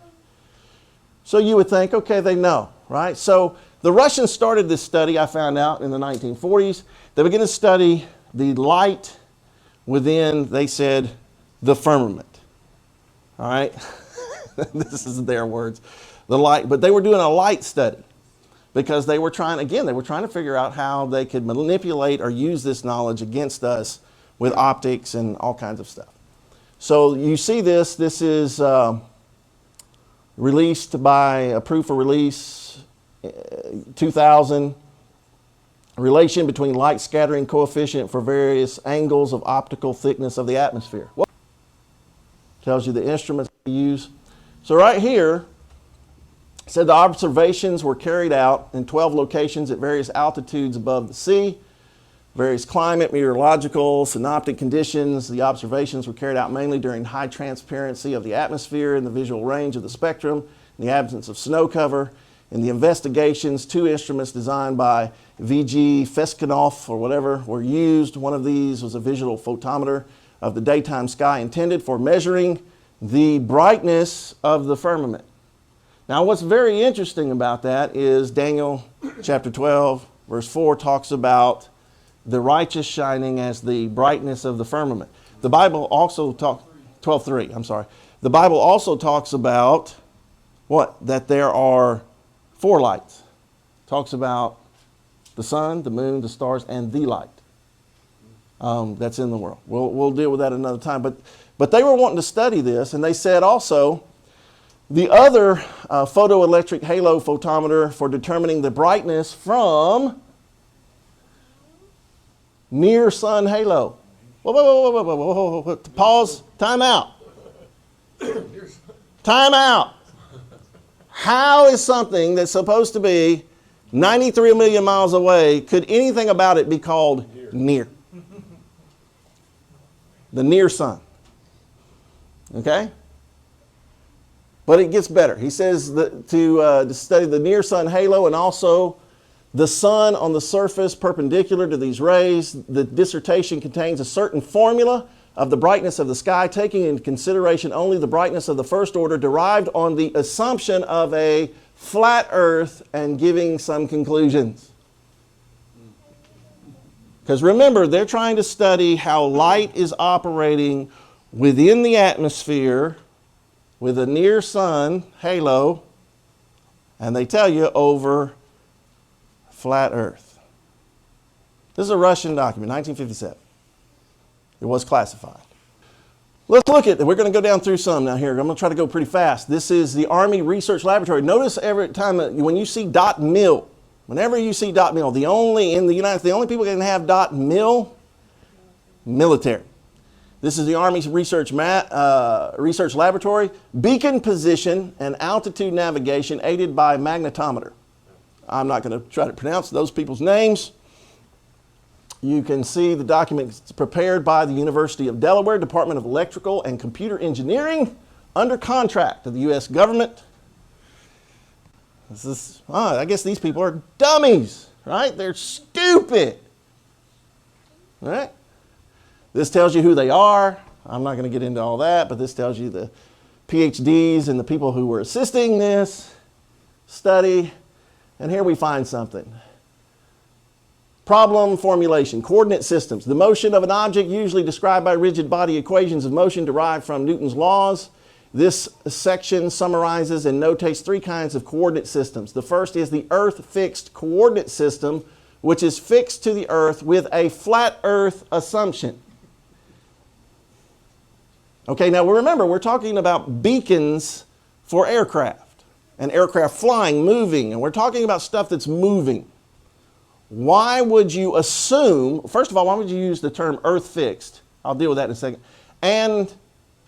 So you would think, okay, they know, right? So the Russians started this study, I found out, in the 1940s. They began to study the light within, they said, the firmament. All right? This is their words. The light, but they were doing a light study. because they were trying to figure out how they could manipulate or use this knowledge against us with optics and all kinds of stuff. So you see this is released by, approved for release, 2000, relation between light scattering coefficient for various angles of optical thickness of the atmosphere. Well, tells you the instruments they use. So right here, it said the observations were carried out in 12 locations at various altitudes above the sea, various climate, meteorological, synoptic conditions. The observations were carried out mainly during high transparency of the atmosphere and the visual range of the spectrum, in the absence of snow cover. In the investigations, 2 instruments designed by V.G. Fescanoff or whatever were used. One of these was a visual photometer of the daytime sky intended for measuring the brightness of the firmament. Now what's very interesting about that is Daniel chapter 12 verse 4 talks about the righteous shining as the brightness of the firmament. The Bible also talks, 12:3, I'm sorry. The Bible also talks about what? That there are 4 lights. Talks about the sun, the moon, the stars, and the light that's in the world. We'll deal with that another time. But they were wanting to study this, and they said also the other photoelectric halo photometer for determining the brightness from near sun halo. Whoa. Pause. Time out. Time out. How is something that's supposed to be 93 million miles away, could anything about it be called near? The near sun. Okay? But it gets better. He says that to study the near sun halo and also the sun on the surface perpendicular to these rays. The dissertation contains a certain formula of the brightness of the sky, taking into consideration only the brightness of the first order, derived on the assumption of a flat earth and giving some conclusions. Because remember, they're trying to study how light is operating within the atmosphere with a near sun halo, and they tell you over flat earth. This is a Russian document, 1957. It was classified. Let's look at it. We're going to go down through some now here. I'm going to try to go pretty fast. This is the Army Research Laboratory. Notice every time when you see .mil, whenever you see .mil, the only people that can have .mil, military. This is the Army's Research Laboratory. Beacon position and altitude navigation aided by magnetometer. I'm not going to try to pronounce those people's names. You can see the document prepared by the University of Delaware, Department of Electrical and Computer Engineering, under contract to the U.S. government. I guess these people are dummies, right? They're stupid, right? This tells you who they are. I'm not going to get into all that, but this tells you the PhDs and the people who were assisting this study. And here we find something. Problem formulation, coordinate systems. The motion of an object usually described by rigid body equations of motion derived from Newton's laws. This section summarizes and notates 3 kinds of coordinate systems. The first is the Earth-fixed coordinate system, which is fixed to the Earth with a flat Earth assumption. Okay, now remember, we're talking about beacons for aircraft, and aircraft flying, moving, and we're talking about stuff that's moving. Why would you assume, first of all, why would you use the term earth-fixed? I'll deal with that in a second. And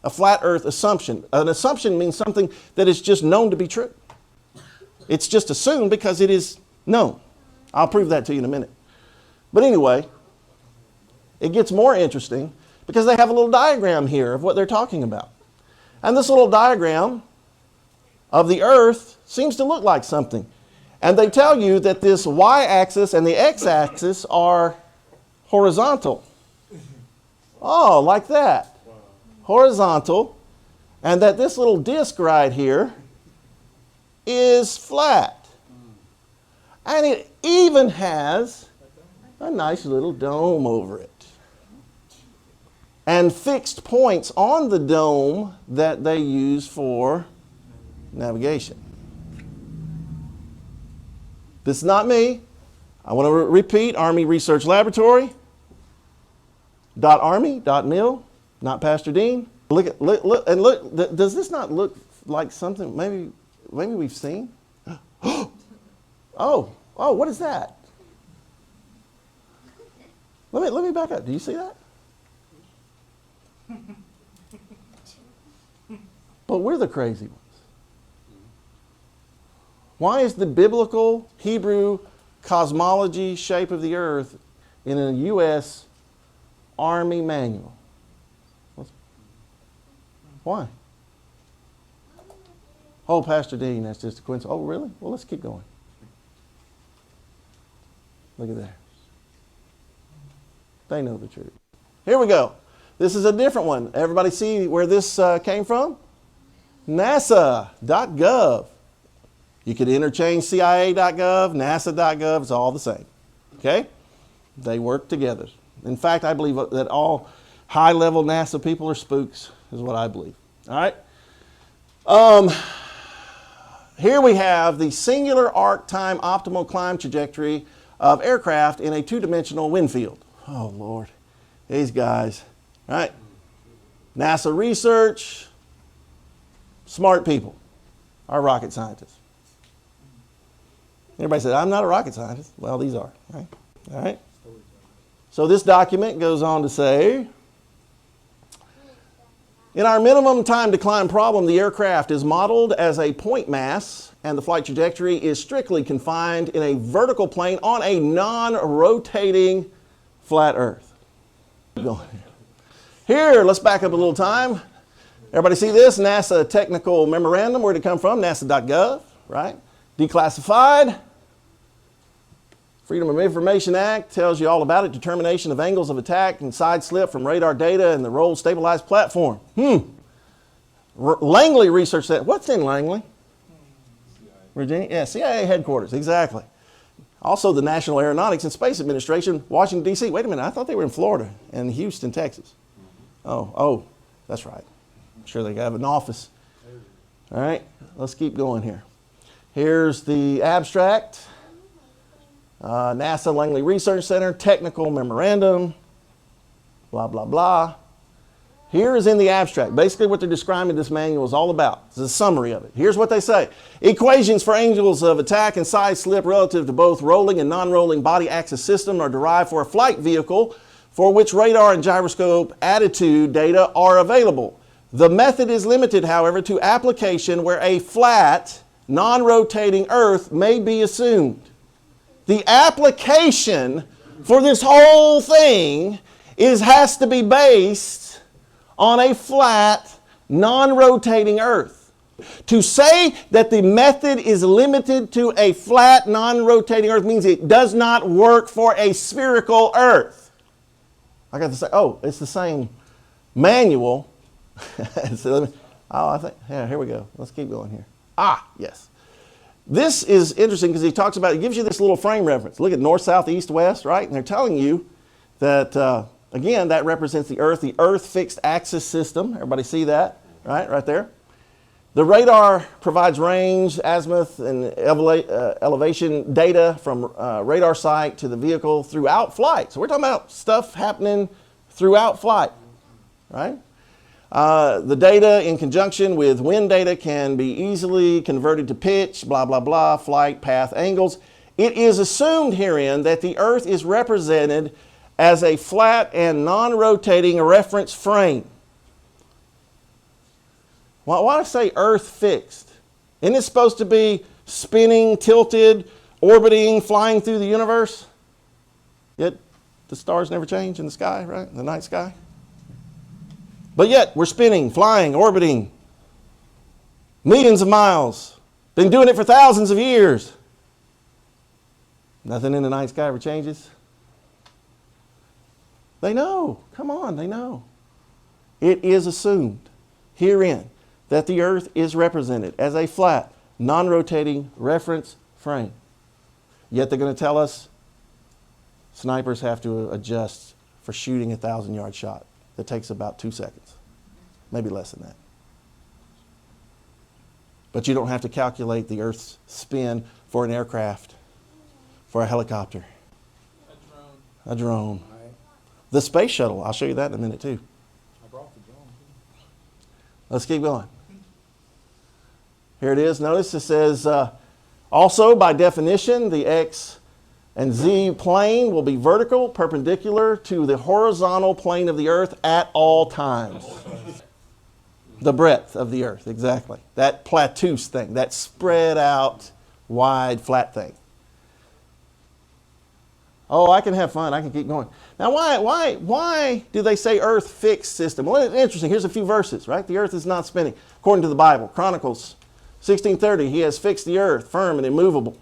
a flat earth assumption. An assumption means something that is just known to be true. It's just assumed because it is known. I'll prove that to you in a minute. But anyway, it gets more interesting because they have a little diagram here of what they're talking about. And this little diagram of the earth seems to look like something. And they tell you that this y-axis and the x-axis are horizontal. Oh, like that. Horizontal. And that this little disc right here is flat. And it even has a nice little dome over it. And fixed points on the dome that they use for navigation. This is not me. I want to repeat, Army Research Laboratory. .army.mil, not Pastor Dean. Look, does this not look like something maybe we've seen? Oh, what is that? Let me back up. Do you see that? But we're the crazy ones. Why is the biblical Hebrew cosmology shape of the earth in a U.S. Army manual? Why? Oh, Pastor Dean, that's just a coincidence. Oh, really? Well, let's keep going. Look at that. They know the truth. Here we go. This is a different one. Everybody see where this came from? NASA.gov. You could interchange CIA.gov, NASA.gov. It's all the same. Okay? They work together. In fact, I believe that all high-level NASA people are spooks, is what I believe. All right? Here we have the singular arc time optimal climb trajectory of aircraft in a two-dimensional wind field. Oh, Lord. These guys. All right? NASA research. Smart people. Our rocket scientists. Everybody said, I'm not a rocket scientist. Well, these are. Right? All right? So this document goes on to say, in our minimum time to climb problem, the aircraft is modeled as a point mass, and the flight trajectory is strictly confined in a vertical plane on a non-rotating flat Earth. Here, let's back up a little time. Everybody see this? NASA technical memorandum. Where'd it come from? NASA.gov, right? Declassified. Freedom of Information Act tells you all about it. Determination of angles of attack and side slip from radar data and the roll stabilized platform. Langley researched that. What's in Langley? Virginia? Yeah, CIA headquarters, exactly. Also the National Aeronautics and Space Administration, Washington, D.C. Wait a minute, I thought they were in Florida and Houston, Texas. Oh, that's right. I'm sure they have an office. All right, let's keep going here. Here's the abstract. NASA Langley Research Center, technical memorandum, blah, blah, blah. Here is in the abstract. Basically what they're describing this manual is all about. It's a summary of it. Here's what they say. Equations for angles of attack and side slip relative to both rolling and non-rolling body axis system are derived for a flight vehicle for which radar and gyroscope attitude data are available. The method is limited, however, to application where a flat, non-rotating Earth may be assumed. The application for this whole thing has to be based on a flat, non-rotating Earth. To say that the method is limited to a flat, non-rotating Earth means it does not work for a spherical Earth. I got to say, oh, it's the same manual. Here we go. Let's keep going here. Yes. This is interesting because he talks about, it gives you this little frame reference. Look at north, south, east, west, right? And they're telling you that, again, that represents the Earth fixed axis system. Everybody see that, right there? The radar provides range, azimuth, and elevation data from radar site to the vehicle throughout flight. So we're talking about stuff happening throughout flight, right? The data in conjunction with wind data can be easily converted to pitch, blah, blah, blah, flight path angles. It is assumed herein that the Earth is represented as a flat and non-rotating reference frame. Why say Earth fixed? Isn't it supposed to be spinning, tilted, orbiting, flying through the universe? Yet the stars never change in the sky, right? In the night sky. But yet we're spinning, flying, orbiting, millions of miles. Been doing it for thousands of years. Nothing in the night sky ever changes. They know. Come on, they know. It is assumed herein that the Earth is represented as a flat, non-rotating reference frame. Yet they're going to tell us snipers have to adjust for shooting a 1,000-yard shot that takes about 2 seconds, maybe less than that. But you don't have to calculate the Earth's spin for an aircraft for a helicopter? A drone. A drone. All right. The space shuttle. I'll show you that in a minute too. I brought the drone. Let's keep going. Here it is. Notice it says, also by definition, the X and Z plane will be vertical, perpendicular to the horizontal plane of the earth at all times. The breadth of the earth, exactly. That plateaus thing, that spread out, wide, flat thing. Oh, I can have fun. I can keep going. Now, why do they say earth fixed system? Well, it's interesting. Here's a few verses, right? The earth is not spinning. According to the Bible, Chronicles 16:30, he has fixed the earth firm and immovable.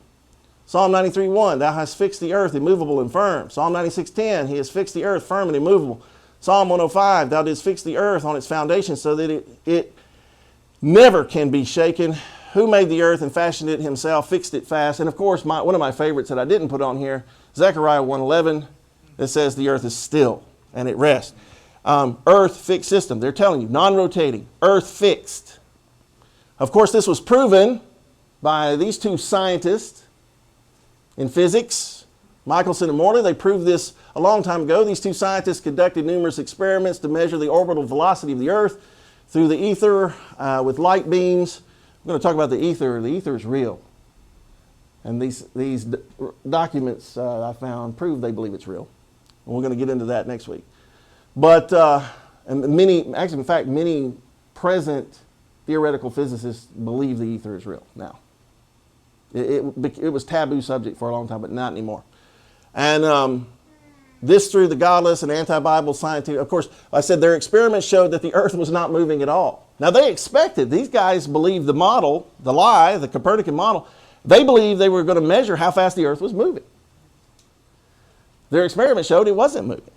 Psalm 93:1, thou hast fixed the earth immovable and firm. Psalm 96:10, he has fixed the earth firm and immovable. Psalm 105, thou didst fix the earth on its foundation so that it never can be shaken. Who made the earth and fashioned it himself, fixed it fast. And of course, one of my favorites that I didn't put on here, Zechariah 1:11, that says the earth is still and it rests. Earth fixed system, they're telling you, non-rotating, earth fixed. Of course, this was proven by these two scientists in physics, Michelson and Morley. They proved this a long time ago. These two scientists conducted numerous experiments to measure the orbital velocity of the earth through the ether with light beams. I'm going to talk about the ether. The ether is real. And these documents I found prove they believe it's real. And we're going to get into that next week. But and many present theoretical physicists believe the ether is real now. It was taboo subject for a long time, but not anymore. And this through the godless and anti-Bible scientific. Of course, I said their experiments showed that the earth was not moving at all. Now they expected, these guys believed the model, the lie, the Copernican model, they believed they were going to measure how fast the earth was moving. Their experiment showed it wasn't moving.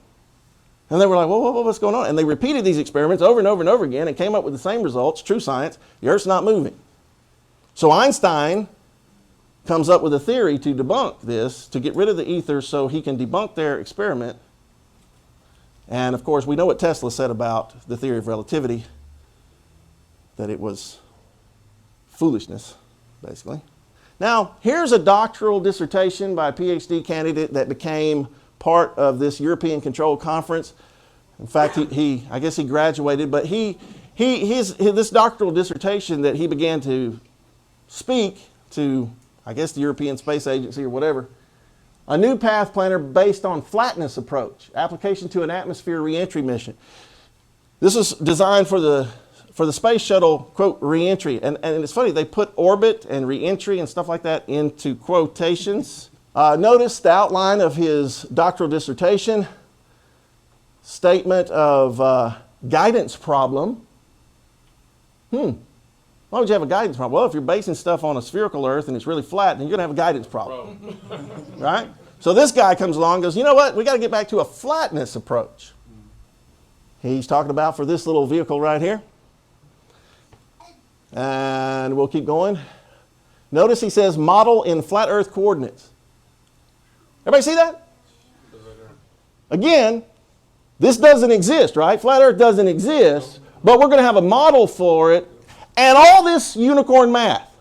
And they were like, well, what's going on? And they repeated these experiments over and over and over again and came up with the same results, true science, the earth's not moving. So Einstein comes up with a theory to debunk this, to get rid of the ether so he can debunk their experiment. And of course, we know what Tesla said about the theory of relativity, that it was foolishness, basically. Now, here's a doctoral dissertation by a PhD candidate that became part of this European Control Conference. In fact, I guess he graduated, but this doctoral dissertation that he began to speak to, I guess, the European Space Agency or whatever, a new path planner based on flatness approach, application to an atmosphere reentry mission. This was designed for the space shuttle, quote, reentry. And it's funny, they put orbit and reentry and stuff like that into quotations. Notice the outline of his doctoral dissertation, statement of guidance problem. Why would you have a guidance problem? Well, if you're basing stuff on a spherical Earth and it's really flat, then you're going to have a guidance problem. Right? So this guy comes along and goes, you know what? We got to get back to a flatness approach. He's talking about for this little vehicle right here. And we'll keep going. Notice he says model in flat Earth coordinates. Everybody see that? Again, this doesn't exist, right? Flat Earth doesn't exist, but we're going to have a model for it and all this unicorn math.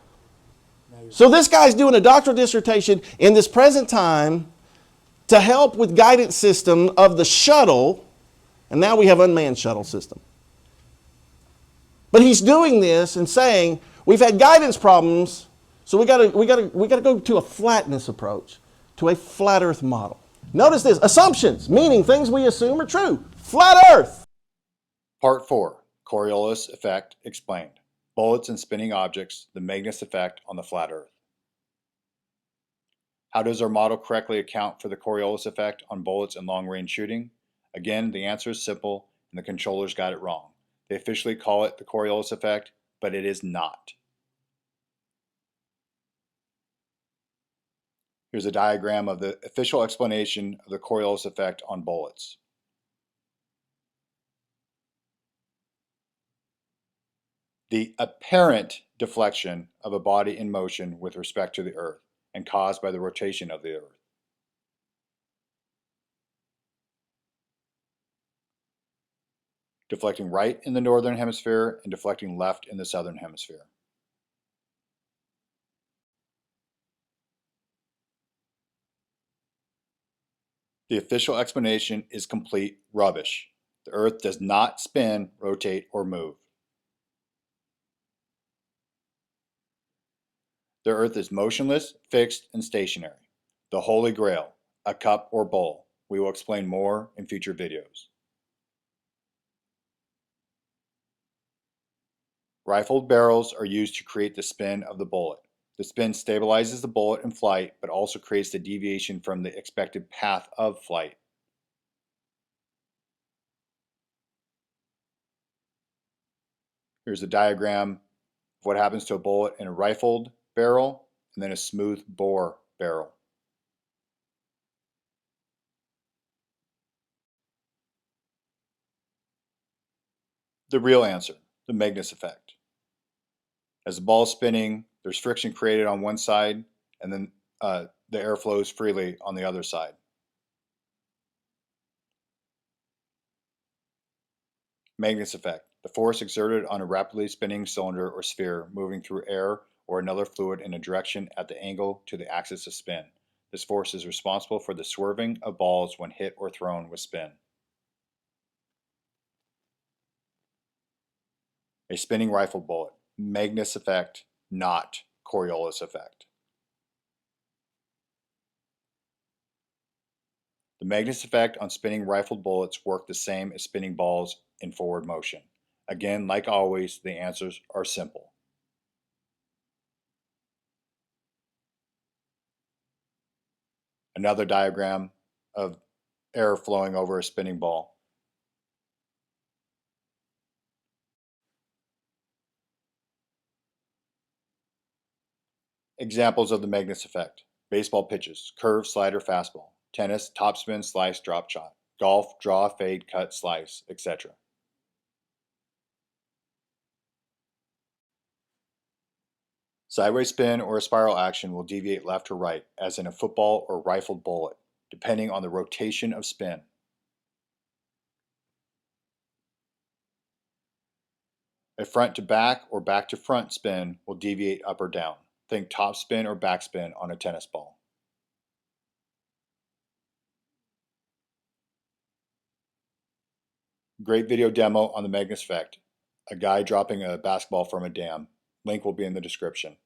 So this guy's doing a doctoral dissertation in this present time to help with guidance system of the shuttle, and now we have unmanned shuttle system. But he's doing this and saying, we've had guidance problems, so we got to go to a flatness approach, to a flat Earth model. Notice this, assumptions, meaning things we assume are true. Flat Earth. Part 4, Coriolis effect explained. Bullets and spinning objects, the Magnus effect on the flat Earth. How does our model correctly account for the Coriolis effect on bullets and long-range shooting? Again, the answer is simple, and the controllers got it wrong. They officially call it the Coriolis effect, but it is not. Here's a diagram of the official explanation of the Coriolis effect on bullets. The apparent deflection of a body in motion with respect to the Earth and caused by the rotation of the Earth. Deflecting right in the northern hemisphere and deflecting left in the southern hemisphere. The official explanation is complete rubbish. The Earth does not spin, rotate, or move. The Earth is motionless, fixed, and stationary. The Holy Grail, a cup or bowl. We will explain more in future videos. Rifled barrels are used to create the spin of the bullet. The spin stabilizes the bullet in flight, but also creates the deviation from the expected path of flight. Here's a diagram of what happens to a bullet in a rifled barrel and then a smooth bore barrel. The real answer, the Magnus effect. As the ball is spinning, there's friction created on one side, and then the air flows freely on the other side. Magnus effect, the force exerted on a rapidly spinning cylinder or sphere moving through air or another fluid in a direction at the angle to the axis of spin. This force is responsible for the swerving of balls when hit or thrown with spin. A spinning rifle bullet, Magnus effect, not Coriolis effect. The Magnus effect on spinning rifled bullets work the same as spinning balls in forward motion. Again, like always, the answers are simple. Another diagram of air flowing over a spinning ball. Examples of the Magnus effect: baseball pitches, curve, slider, fastball; tennis, topspin, slice, drop shot; golf, draw, fade, cut, slice, etc. Sideways spin or a spiral action will deviate left or right, as in a football or rifled bullet, depending on the rotation of spin. A front to back or back to front spin will deviate up or down. Think top spin or backspin on a tennis ball. Great video demo on the Magnus effect, a guy dropping a basketball from a dam. Link will be in the description.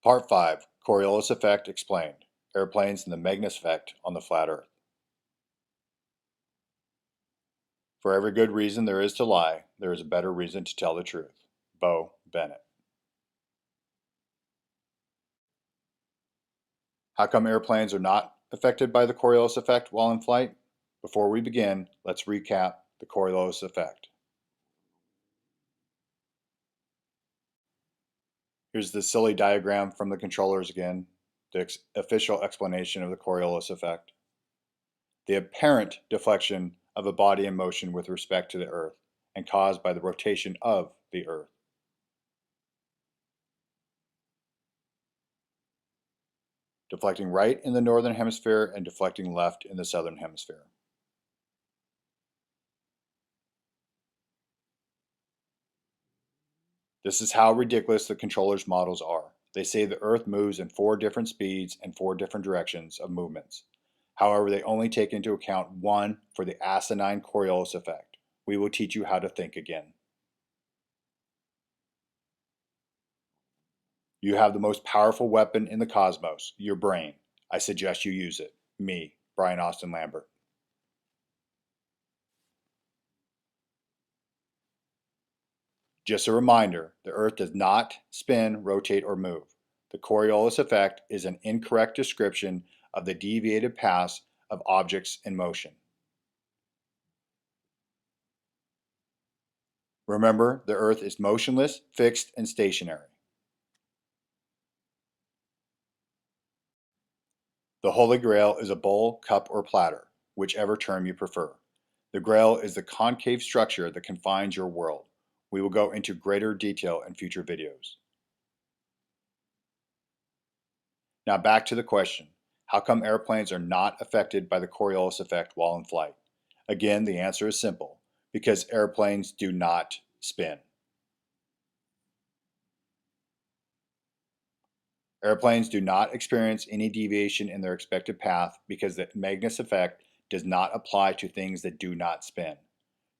Part 5, Coriolis effect explained. Airplanes and the Magnus effect on the flat Earth. For every good reason there is to lie, there is a better reason to tell the truth. Bo Bennett. How come airplanes are not affected by the Coriolis effect while in flight? Before we begin, let's recap the Coriolis effect. Here's the silly diagram from the controllers again, the official explanation of the Coriolis effect. The apparent deflection of a body in motion with respect to the Earth and caused by the rotation of the Earth. Deflecting right in the northern hemisphere and deflecting left in the southern hemisphere. This is how ridiculous the controller's models are. They say the Earth moves in 4 different speeds and 4 different directions of movements. However, they only take into account one for the asinine Coriolis effect. We will teach you how to think again. You have the most powerful weapon in the cosmos, your brain. I suggest you use it. Me, Brian Austin Lambert. Just a reminder, the Earth does not spin, rotate, or move. The Coriolis effect is an incorrect description of the deviated paths of objects in motion. Remember, the Earth is motionless, fixed, and stationary. The Holy Grail is a bowl, cup, or platter, whichever term you prefer. The Grail is the concave structure that confines your world. We will go into greater detail in future videos. Now back to the question, how come airplanes are not affected by the Coriolis effect while in flight? Again, the answer is simple, because airplanes do not spin. Airplanes do not experience any deviation in their expected path because the Magnus effect does not apply to things that do not spin.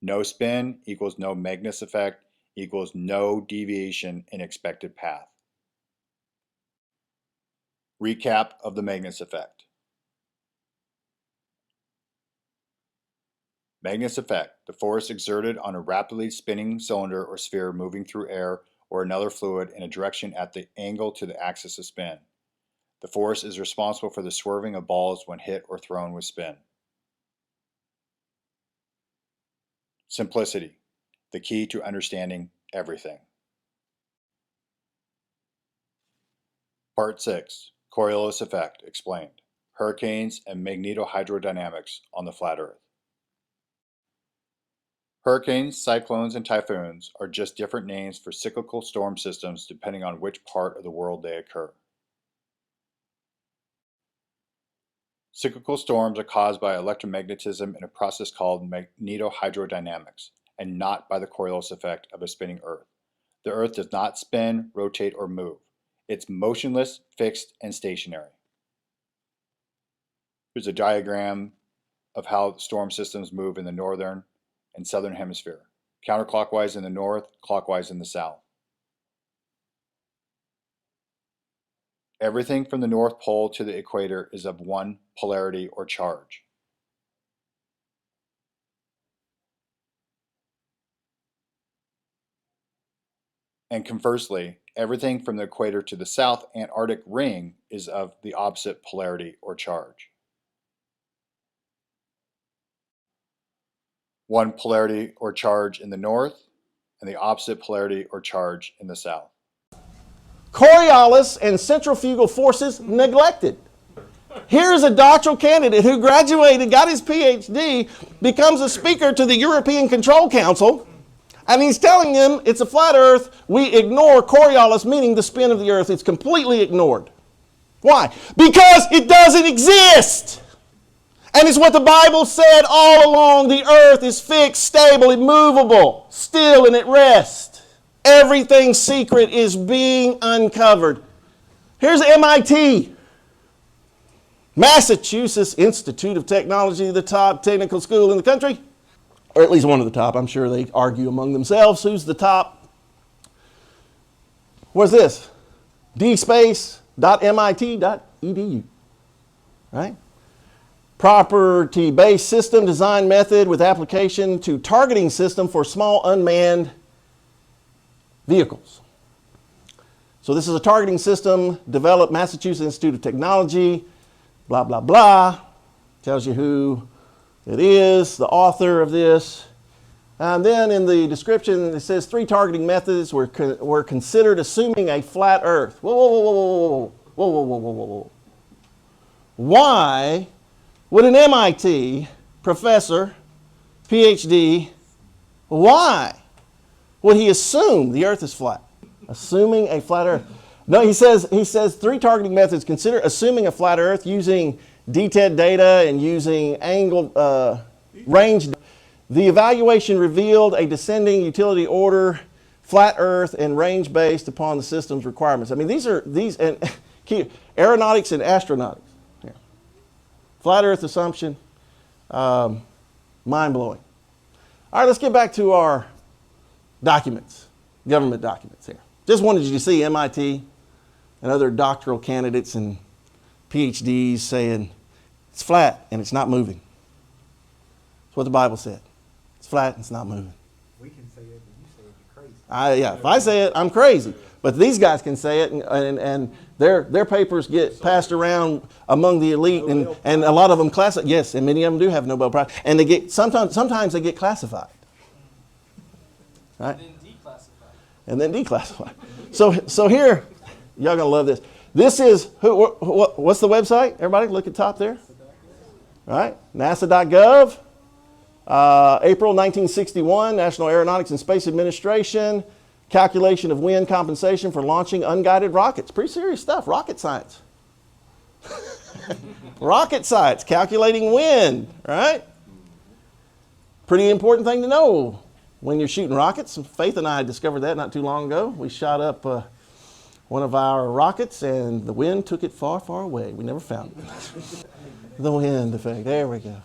No spin equals no Magnus effect equals no deviation in expected path. Recap of the Magnus effect. Magnus effect, the force exerted on a rapidly spinning cylinder or sphere moving through air or another fluid in a direction at the angle to the axis of spin. The force is responsible for the swerving of balls when hit or thrown with spin. Simplicity, the key to understanding everything. Part 6, Coriolis effect explained. Hurricanes and magnetohydrodynamics on the flat Earth. Hurricanes, cyclones, and typhoons are just different names for cyclical storm systems depending on which part of the world they occur. Cyclical storms are caused by electromagnetism in a process called magnetohydrodynamics, and not by the Coriolis effect of a spinning Earth. The Earth does not spin, rotate, or move. It's motionless, fixed, and stationary. Here's a diagram of how storm systems move in the northern and southern hemisphere. Counterclockwise in the north, clockwise in the south. Everything from the North Pole to the equator is of one polarity or charge. And conversely, everything from the equator to the South Antarctic ring is of the opposite polarity or charge. One polarity or charge in the north, and the opposite polarity or charge in the south. Coriolis and centrifugal forces neglected. Here's a doctoral candidate who graduated, got his PhD, becomes a speaker to the European Control Council, and he's telling them it's a flat Earth. We ignore Coriolis, meaning the spin of the Earth. It's completely ignored. Why? Because it doesn't exist. And it's what the Bible said all along. The Earth is fixed, stable, immovable, still, and at rest. Everything secret is being uncovered. Here's MIT. Massachusetts Institute of Technology, the top technical school in the country, or at least one of the top. I'm sure they argue among themselves who's the top. What's this? dspace.mit.edu, right? Property-based system design method with application to targeting system for small unmanned vehicles. So this is a targeting system developed Massachusetts Institute of Technology, blah, blah, blah. Tells you who it is, the author of this. And then in the description, it says 3 targeting methods were considered assuming a flat Earth. Whoa, whoa, whoa, whoa, whoa, whoa, whoa, whoa, whoa, whoa, whoa. Why would an MIT professor, PhD, why would he assume the Earth is flat? Assuming a flat Earth. No, he says 3 targeting methods. Consider assuming a flat Earth using DTED data and using angle range. The evaluation revealed a descending utility order, flat Earth, and range based upon the system's requirements. I mean, these and aeronautics and astronautics. Yeah. Flat Earth assumption, mind blowing. All right, let's get back to our documents, government documents here. Just wanted you to see MIT and other doctoral candidates and PhDs saying it's flat and it's not moving. That's what the Bible said. It's flat and it's not moving. We can say it, but you say it, you're crazy. Yeah, if I say it, I'm crazy. But these guys can say it, and their papers get passed around among the elite, and a lot of them classified. Yes, and many of them do have Nobel Prize, and they get sometimes they get classified, right? And then declassified. So here, y'all gonna love this. This is what's the website? Everybody, look at top there. All right, NASA.gov. April 1961, National Aeronautics and Space Administration. Calculation of wind compensation for launching unguided rockets. Pretty serious stuff. Rocket science. Rocket science. Calculating wind, right? Pretty important thing to know when you're shooting rockets. Faith and I discovered that not too long ago. We shot up one of our rockets, and the wind took it far, far away. We never found it. The wind effect. There we go.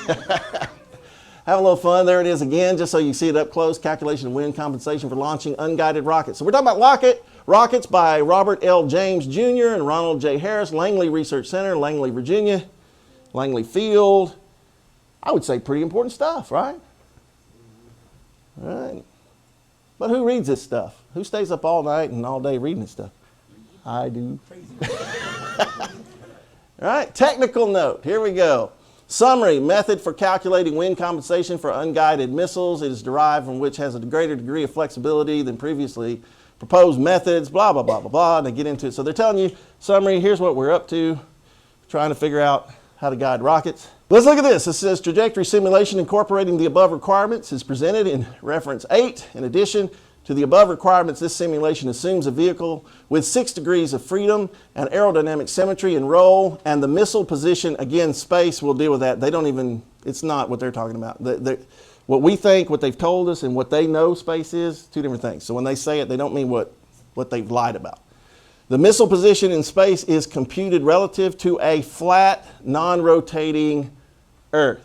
Have a little fun. There it is again, just so you see it up close. Calculation of wind compensation for launching unguided rockets. So we're talking about rockets by Robert L. James Jr. and Ronald J. Harris, Langley Research Center, Langley, Virginia, Langley Field. I would say pretty important stuff, right? All right. But who reads this stuff? Who stays up all night and all day reading this stuff? I do. All right, technical note. Here we go. Summary, method for calculating wind compensation for unguided missiles. It is derived from which has a greater degree of flexibility than previously proposed methods, blah, blah, blah, blah, blah. And they get into it. So they're telling you, summary, here's what we're up to, trying to figure out how to guide rockets. Let's look at this. It says trajectory simulation incorporating the above requirements is presented in reference 8. In addition to the above requirements, this simulation assumes a vehicle with 6 degrees of freedom and aerodynamic symmetry and roll, and the missile position, again, space will deal with that. They don't even, it's not what they're talking about. What we think, what they've told us, and what they know space is, two different things. So when they say it, they don't mean what they've lied about. The missile position in space is computed relative to a flat, non-rotating Earth.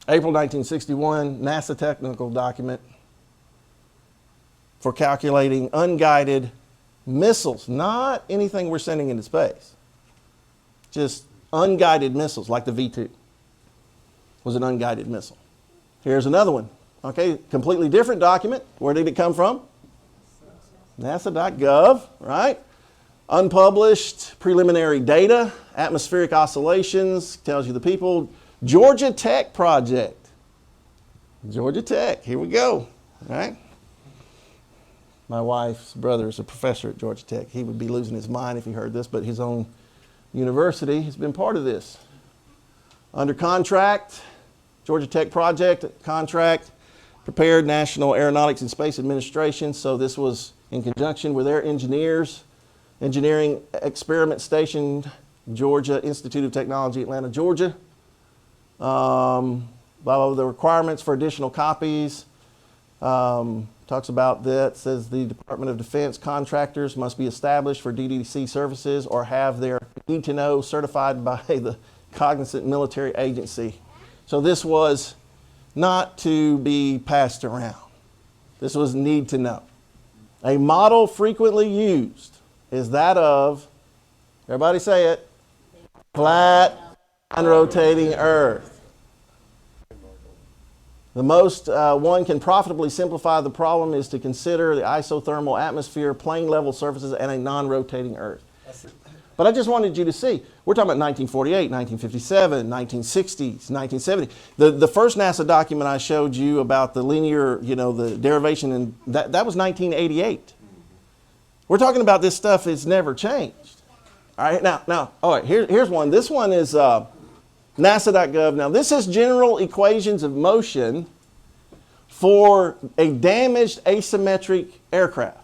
April 1961, NASA technical document for calculating unguided missiles, not anything we're sending into space. Just unguided missiles, like the V-2 was an unguided missile. Here's another one. Okay, completely different document. Where did it come from? NASA.gov, right? Unpublished preliminary data, atmospheric oscillations, tells you the people. Georgia Tech project. Georgia Tech, here we go, right? My wife's brother is a professor at Georgia Tech. He would be losing his mind if he heard this, but his own university has been part of this. Under contract, Georgia Tech project, contract, prepared National Aeronautics and Space Administration. So this was in conjunction with their engineers, Engineering Experiment Station, Georgia Institute of Technology, Atlanta, Georgia. The requirements for additional copies. Talks about that, says the Department of Defense contractors must be established for DDC services or have their need to know certified by the cognizant military agency. So this was not to be passed around. This was need to know. A model frequently used is that of, everybody say it, flat, non-rotating Earth. The most one can profitably simplify the problem is to consider the isothermal atmosphere, plane level surfaces, and a non-rotating Earth. But I just wanted you to see, we're talking about 1948, 1957, 1960s, 1970. The first NASA document I showed you about the linear, the derivation, and that was 1988. We're talking about this stuff, it's never changed. All right, now, all right, here's one. This one is NASA.gov. Now, this is general equations of motion for a damaged asymmetric aircraft.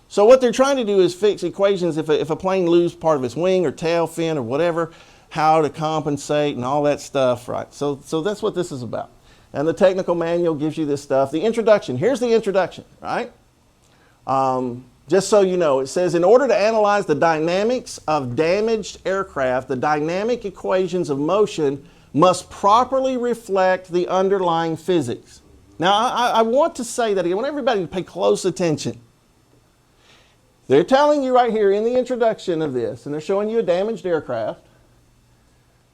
So what they're trying to do is fix equations if a plane loses part of its wing or tail fin or whatever, how to compensate and all that stuff, right? So that's what this is about. And the technical manual gives you this stuff. The introduction, here's the introduction, right? Just so you know, it says, in order to analyze the dynamics of damaged aircraft, the dynamic equations of motion must properly reflect the underlying physics. Now, I want to say that again. I want everybody to pay close attention. They're telling you right here in the introduction of this, and they're showing you a damaged aircraft.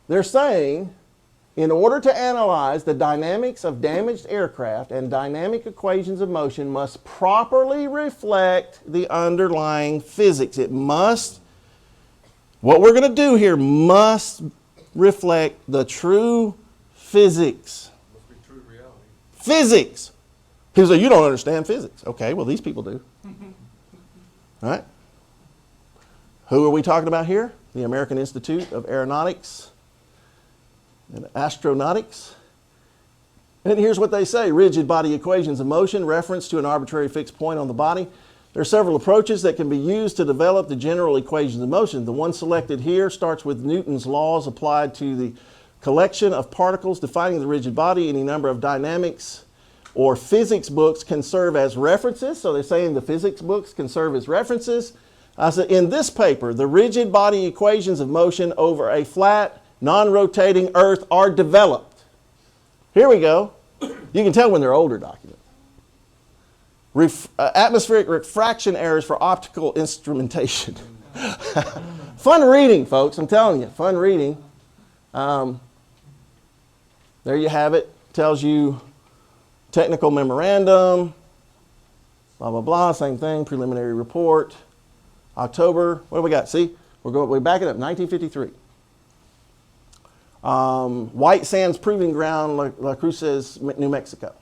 They're saying, in order to analyze the dynamics of damaged aircraft and dynamic equations of motion must properly reflect the underlying physics. It must, what we're going to do here must reflect the true physics. Must be true reality. Physics. People say, you don't understand physics. Okay, well, these people do. All right? Who are we talking about here? The American Institute of Aeronautics and Astronautics. And here's what they say. Rigid body equations of motion, reference to an arbitrary fixed point on the body. There are several approaches that can be used to develop the general equations of motion. The one selected here starts with Newton's laws applied to the collection of particles defining the rigid body. Any number of dynamics or physics books can serve as references. So they're saying the physics books can serve as references. So in this paper, the rigid body equations of motion over a flat, non-rotating Earth are developed. Here we go. You can tell when they're older documents. Atmospheric refraction errors for optical instrumentation. Fun reading, folks. I'm telling you, fun reading. There you have it. Tells you technical memorandum, blah, blah, blah. Same thing. Preliminary report. October. What do we got? See, we're backing up. 1953. White Sands Proving Ground, La Cruces, New Mexico.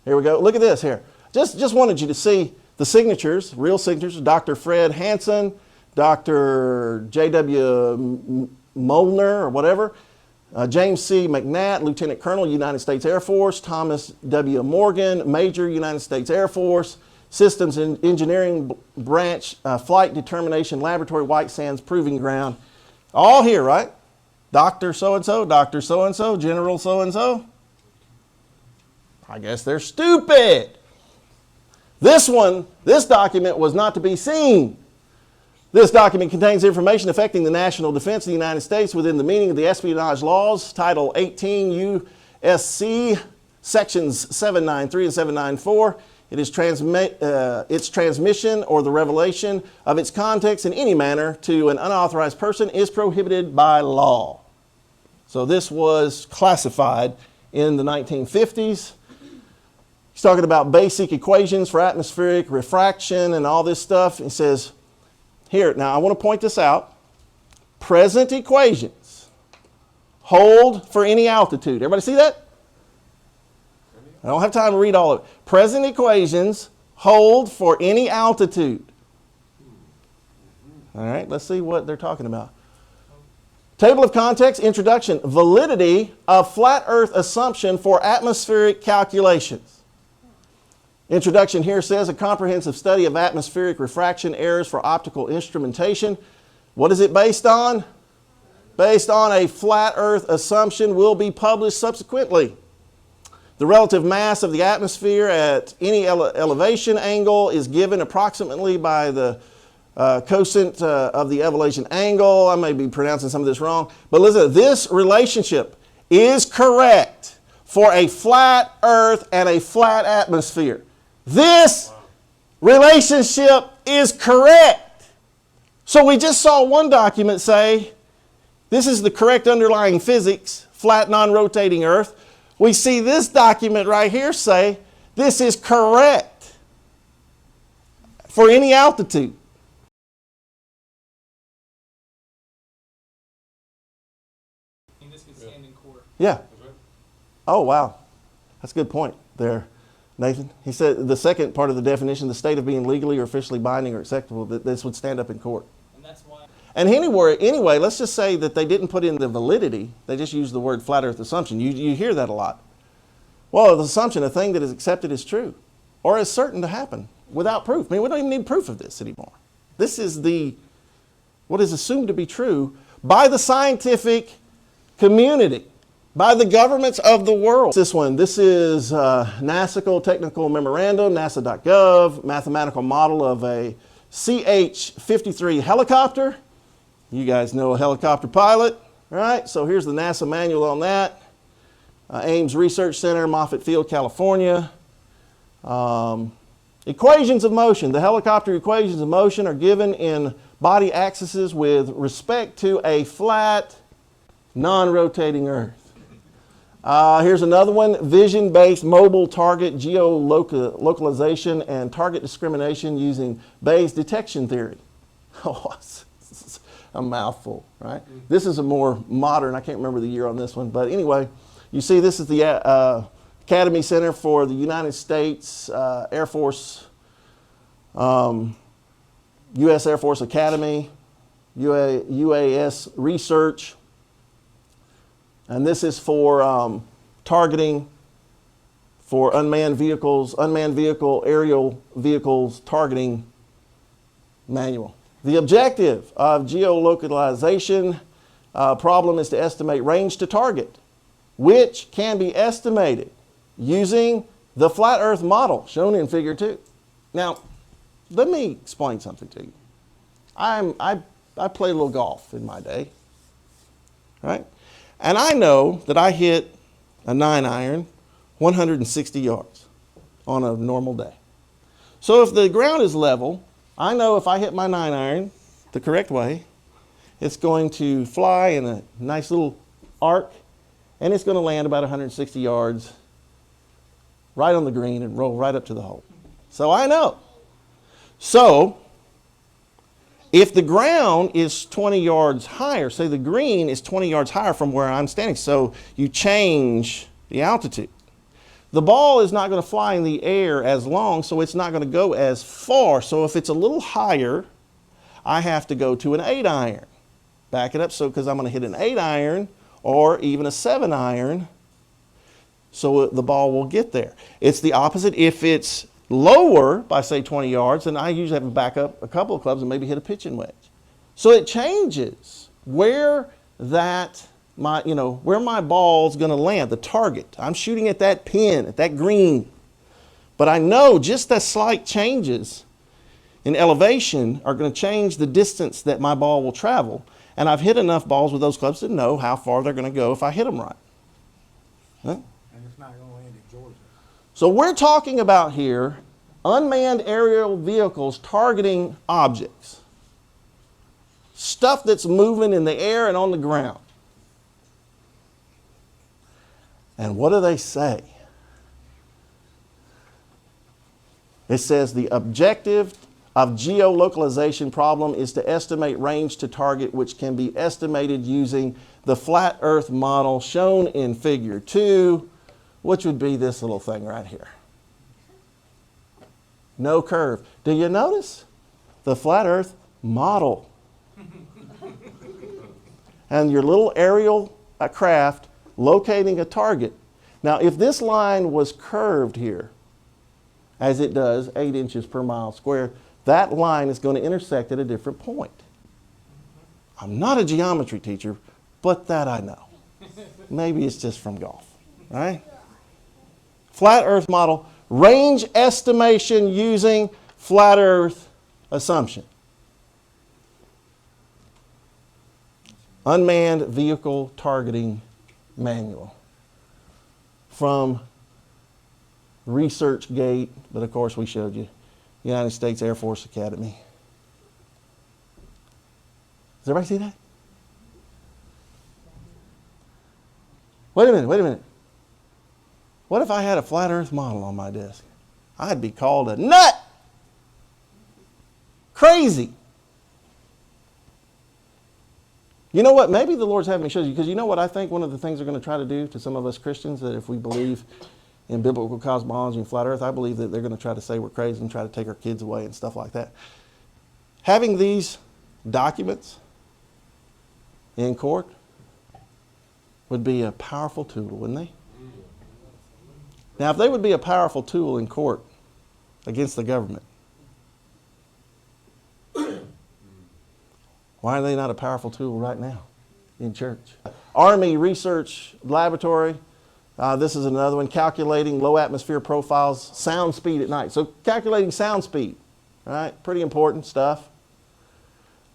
Here we go. Look at this here. Just wanted you to see the signatures, real signatures. Dr. Fred Hansen, Dr. J.W. Molnar or whatever, James C. McNatt, Lieutenant Colonel, United States Air Force, Thomas W. Morgan, Major, United States Air Force, Systems and Engineering Branch, Flight Determination Laboratory, White Sands Proving Ground. All here, right? Dr. So-and-so, Dr. So-and-so, General so-and-so. I guess they're stupid. This document was not to be seen. This document contains information affecting the national defense of the United States within the meaning of the espionage laws, Title 18 U.S.C., Sections 793 and 794. Its transmission or the revelation of its contents in any manner to an unauthorized person is prohibited by law. So this was classified in the 1950s. He's talking about basic equations for atmospheric refraction and all this stuff. He says, here, now I want to point this out. Present equations hold for any altitude. Everybody see that? I don't have time to read all of it. Present equations hold for any altitude. All right, let's see what they're talking about. Table of contents, introduction, validity of flat Earth assumption for atmospheric calculations. Introduction here says a comprehensive study of atmospheric refraction errors for optical instrumentation. What is it based on? Based on a flat Earth assumption, will be published subsequently. The relative mass of the atmosphere at any elevation angle is given approximately by the cosine of the elevation angle. I may be pronouncing some of this wrong, but listen, this relationship is correct for a flat Earth and a flat atmosphere. This relationship is correct. So we just saw one document say, this is the correct underlying physics, flat non-rotating Earth. We see this document right here say, this is correct for any altitude. This could stand in court. Yeah. Oh, wow. That's a good point there, Nathan. He said the second part of the definition, the state of being legally or officially binding or acceptable, that this would stand up in court. And that's why. And anyway, let's just say that they didn't put in the validity. They just used the word flat Earth assumption. You hear that a lot. Well, the assumption, a thing that is accepted is true or is certain to happen without proof. I mean, we don't even need proof of this anymore. This is what is assumed to be true by the scientific community, by the governments of the world. This one, this is NASA Technical Memorandum, nasa.gov, mathematical model of a CH-53 helicopter. You guys know a helicopter pilot, right? So here's the NASA manual on that. Ames Research Center, Moffett Field, California. Equations of motion. The helicopter equations of motion are given in body axes with respect to a flat, non-rotating Earth. Here's another one. Vision-based mobile target geolocalization and target discrimination using Bayes detection theory. Oh, a mouthful, right? This is a more modern, I can't remember the year on this one, but anyway, you see this is the Academy Center for the United States Air Force, U.S. Air Force Academy, UAS Research. And this is for targeting for unmanned vehicle, aerial vehicles targeting manual. The objective of geolocalization problem is to estimate range to target, which can be estimated using the flat earth model shown in figure 2. Now, let me explain something to you. I played a little golf in my day, right? And I know that I hit a 9-iron 160 yards on a normal day. So if the ground is level, I know if I hit my 9-iron the correct way, it's going to fly in a nice little arc, and it's going to land about 160 yards right on the green and roll right up to the hole. So I know. So if the ground is 20 yards higher, say the green is 20 yards higher from where I'm standing, so you change the altitude. The ball is not going to fly in the air as long, so it's not going to go as far. So if it's a little higher, I have to go to an 8-iron. Back it up, so because I'm going to hit an 8-iron or even a 7-iron, so the ball will get there. It's the opposite. If it's lower by, say, 20 yards, then I usually have to back up a couple of clubs and maybe hit a pitching wedge. So it changes where where my ball's going to land, the target. I'm shooting at that pin, at that green. But I know just the slight changes in elevation are going to change the distance that my ball will travel. And I've hit enough balls with those clubs to know how far they're going to go if I hit them right. Huh? And it's not going to land in Georgia. So we're talking about here unmanned aerial vehicles targeting objects. Stuff that's moving in the air and on the ground. And what do they say? It says the objective of geolocalization problem is to estimate range to target, which can be estimated using the flat earth model shown in figure 2, which would be this little thing right here. No curve. Do you notice? The flat earth model. And your little aerial craft locating a target. Now, if this line was curved here, as it does, 8 inches per mile square, that line is going to intersect at a different point. I'm not a geometry teacher, but that I know. Maybe it's just from golf, right? Flat earth model, range estimation using flat earth assumption. Unmanned vehicle targeting manual from ResearchGate, but of course we showed you, United States Air Force Academy. Does everybody see that? Wait a minute. What if I had a flat earth model on my desk? I'd be called a nut. Crazy. You know what? Maybe the Lord's having me show you, because you know what I think one of the things they're going to try to do to some of us Christians, that if we believe in biblical cosmology and flat earth, I believe that they're going to try to say we're crazy and try to take our kids away and stuff like that. Having these documents in court would be a powerful tool, wouldn't they? Now, if they would be a powerful tool in court against the government, why are they not a powerful tool right now in church? Army Research Laboratory. This is another one, calculating low atmosphere profiles, sound speed at night. So calculating sound speed, right? Pretty important stuff.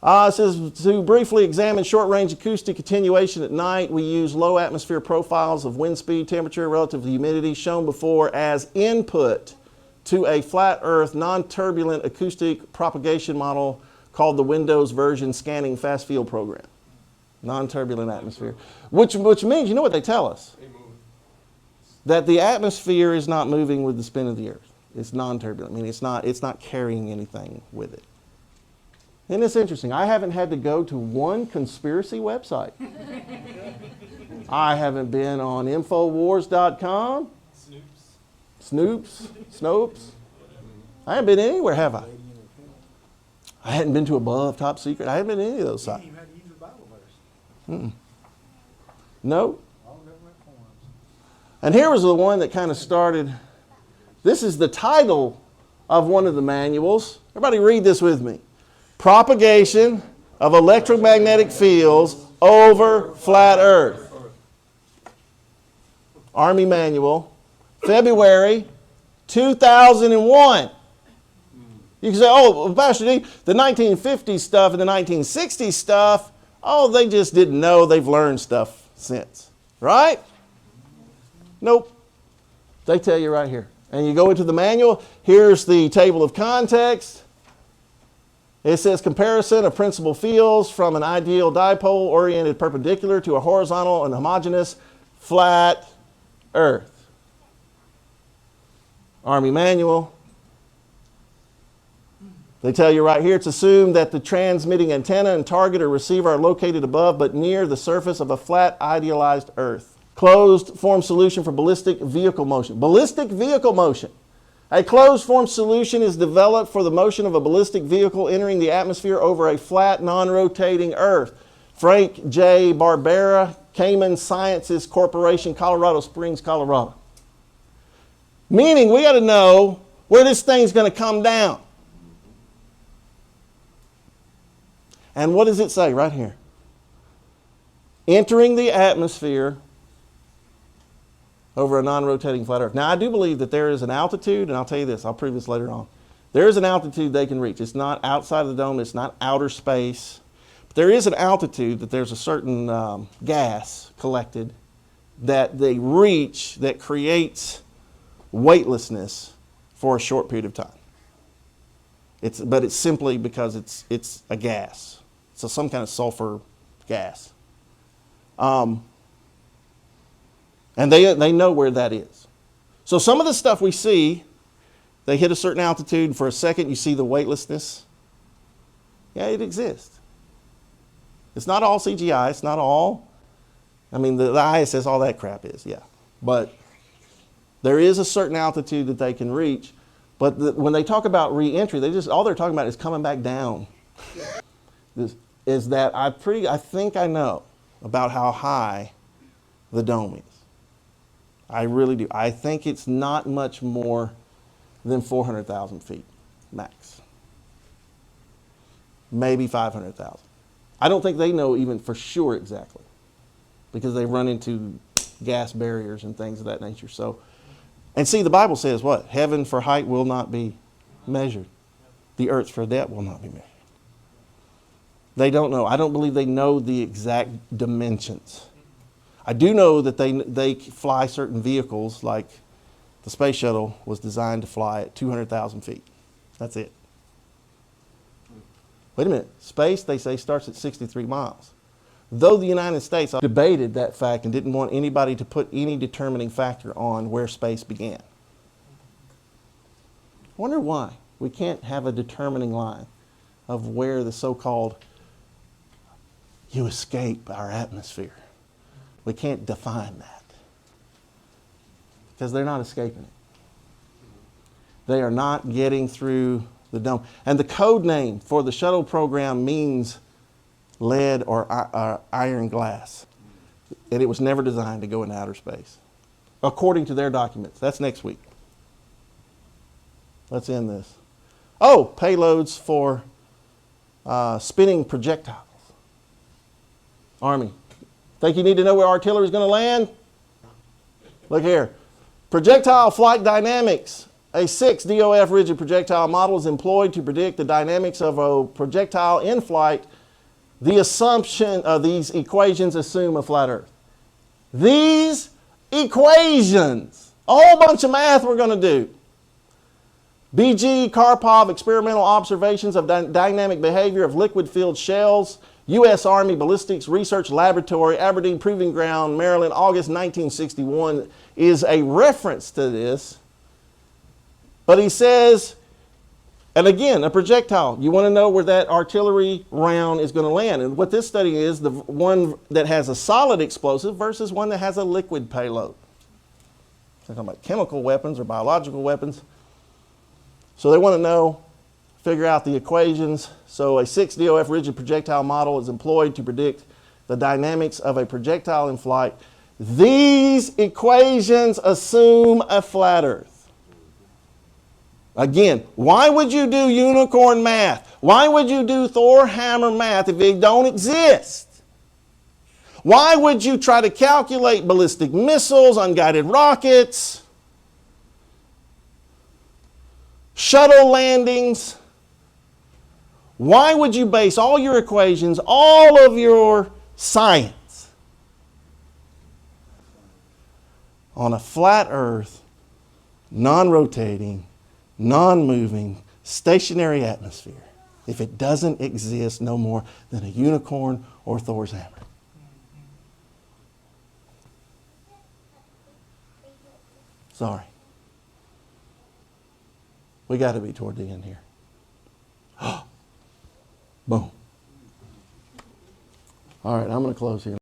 It says to briefly examine short-range acoustic attenuation at night, we use low atmosphere profiles of wind speed, temperature, relative humidity, shown before as input to a flat earth non-turbulent acoustic propagation model called the Windows version scanning fast field program. Non-turbulent atmosphere. Which means, you know what they tell us? That the atmosphere is not moving with the spin of the earth. It's non-turbulent. I mean, it's not carrying anything with it. Isn't this interesting? I haven't had to go to one conspiracy website. I haven't been on Infowars.com. Snopes. I haven't been anywhere, have I? I hadn't been to Above, Top Secret. I haven't been to any of those sites. You even had to use the Bible verse. No. All government forms. And here was the one that kind of started. This is the title of one of the manuals. Everybody read this with me. Propagation of electromagnetic fields over flat earth. Army Manual, February 2001. You can say, oh, well, Pastor D, the 1950s stuff and the 1960s stuff, oh, they just didn't know. They've learned stuff since. Right? Nope. They tell you right here. And you go into the manual. Here's the table of context. It says comparison of principal fields from an ideal dipole oriented perpendicular to a horizontal and homogeneous flat Earth. Army manual. They tell you right here, it's assumed that the transmitting antenna and target or receiver are located above but near the surface of a flat idealized Earth. Closed form solution for ballistic vehicle motion. Ballistic vehicle motion. A closed form solution is developed for the motion of a ballistic vehicle entering the atmosphere over a flat, non-rotating Earth. Frank J. Barbera, Cayman Sciences Corporation, Colorado Springs, Colorado. Meaning we got to know where this thing's going to come down. And what does it say right here? Entering the atmosphere over a non-rotating flat Earth. Now, I do believe that there is an altitude, and I'll tell you this, I'll prove this later on. There is an altitude they can reach. It's not outside of the dome, it's not outer space. But there is an altitude that there's a certain gas collected that they reach that creates weightlessness for a short period of time. But it's simply because it's a gas. So some kind of sulfur gas. And they know where that is. So some of the stuff we see, they hit a certain altitude, and for a second you see the weightlessness. Yeah, it exists. It's not all CGI. It's not all. I mean, the ISS, all that crap is, yeah. But there is a certain altitude that they can reach. But when they talk about re-entry, all they're talking about is coming back down. I think I know about how high the dome is. I really do. I think it's not much more than 400,000 feet max. Maybe 500,000. I don't think they know even for sure exactly because they run into gas barriers and things of that nature. So, and see, the Bible says what? Heaven for height will not be measured. The earth for depth will not be measured. They don't know. I don't believe they know the exact dimensions. I do know that they fly certain vehicles, like the space shuttle was designed to fly at 200,000 feet. That's it. Wait a minute. Space, they say, starts at 63 miles. Though the United States debated that fact and didn't want anybody to put any determining factor on where space began. I wonder why we can't have a determining line of where the so-called you escape our atmosphere. We can't define that because they're not escaping it. They are not getting through the dome. And the code name for the shuttle program means lead or iron glass. And it was never designed to go into outer space, according to their documents. That's next week. Let's end this. Oh, payloads for spinning projectiles. Army. Think you need to know where artillery is going to land? Look here. Projectile flight dynamics. A 6 DOF rigid projectile model is employed to predict the dynamics of a projectile in flight. The assumption of these equations assume a flat Earth. These equations, a whole bunch of math we're going to do. BG Karpov experimental observations of dynamic behavior of liquid-filled shells. U.S. Army Ballistics Research Laboratory, Aberdeen Proving Ground, Maryland, August 1961 is a reference to this. But he says, and again, a projectile. You want to know where that artillery round is going to land. And what this study is, the one that has a solid explosive versus one that has a liquid payload. They're talking about chemical weapons or biological weapons. So they want to know, figure out the equations. So a 6 DOF rigid projectile model is employed to predict the dynamics of a projectile in flight. These equations assume a flat Earth. Again, why would you do unicorn math? Why would you do Thor hammer math if they don't exist? Why would you try to calculate ballistic missiles, unguided rockets? shuttle landings. Why would you base all your equations, all of your science on a flat earth, non-rotating, non-moving, stationary atmosphere if it doesn't exist no more than a unicorn or Thor's hammer? Sorry. We got to be toward the end here. Boom. All right, I'm going to close here.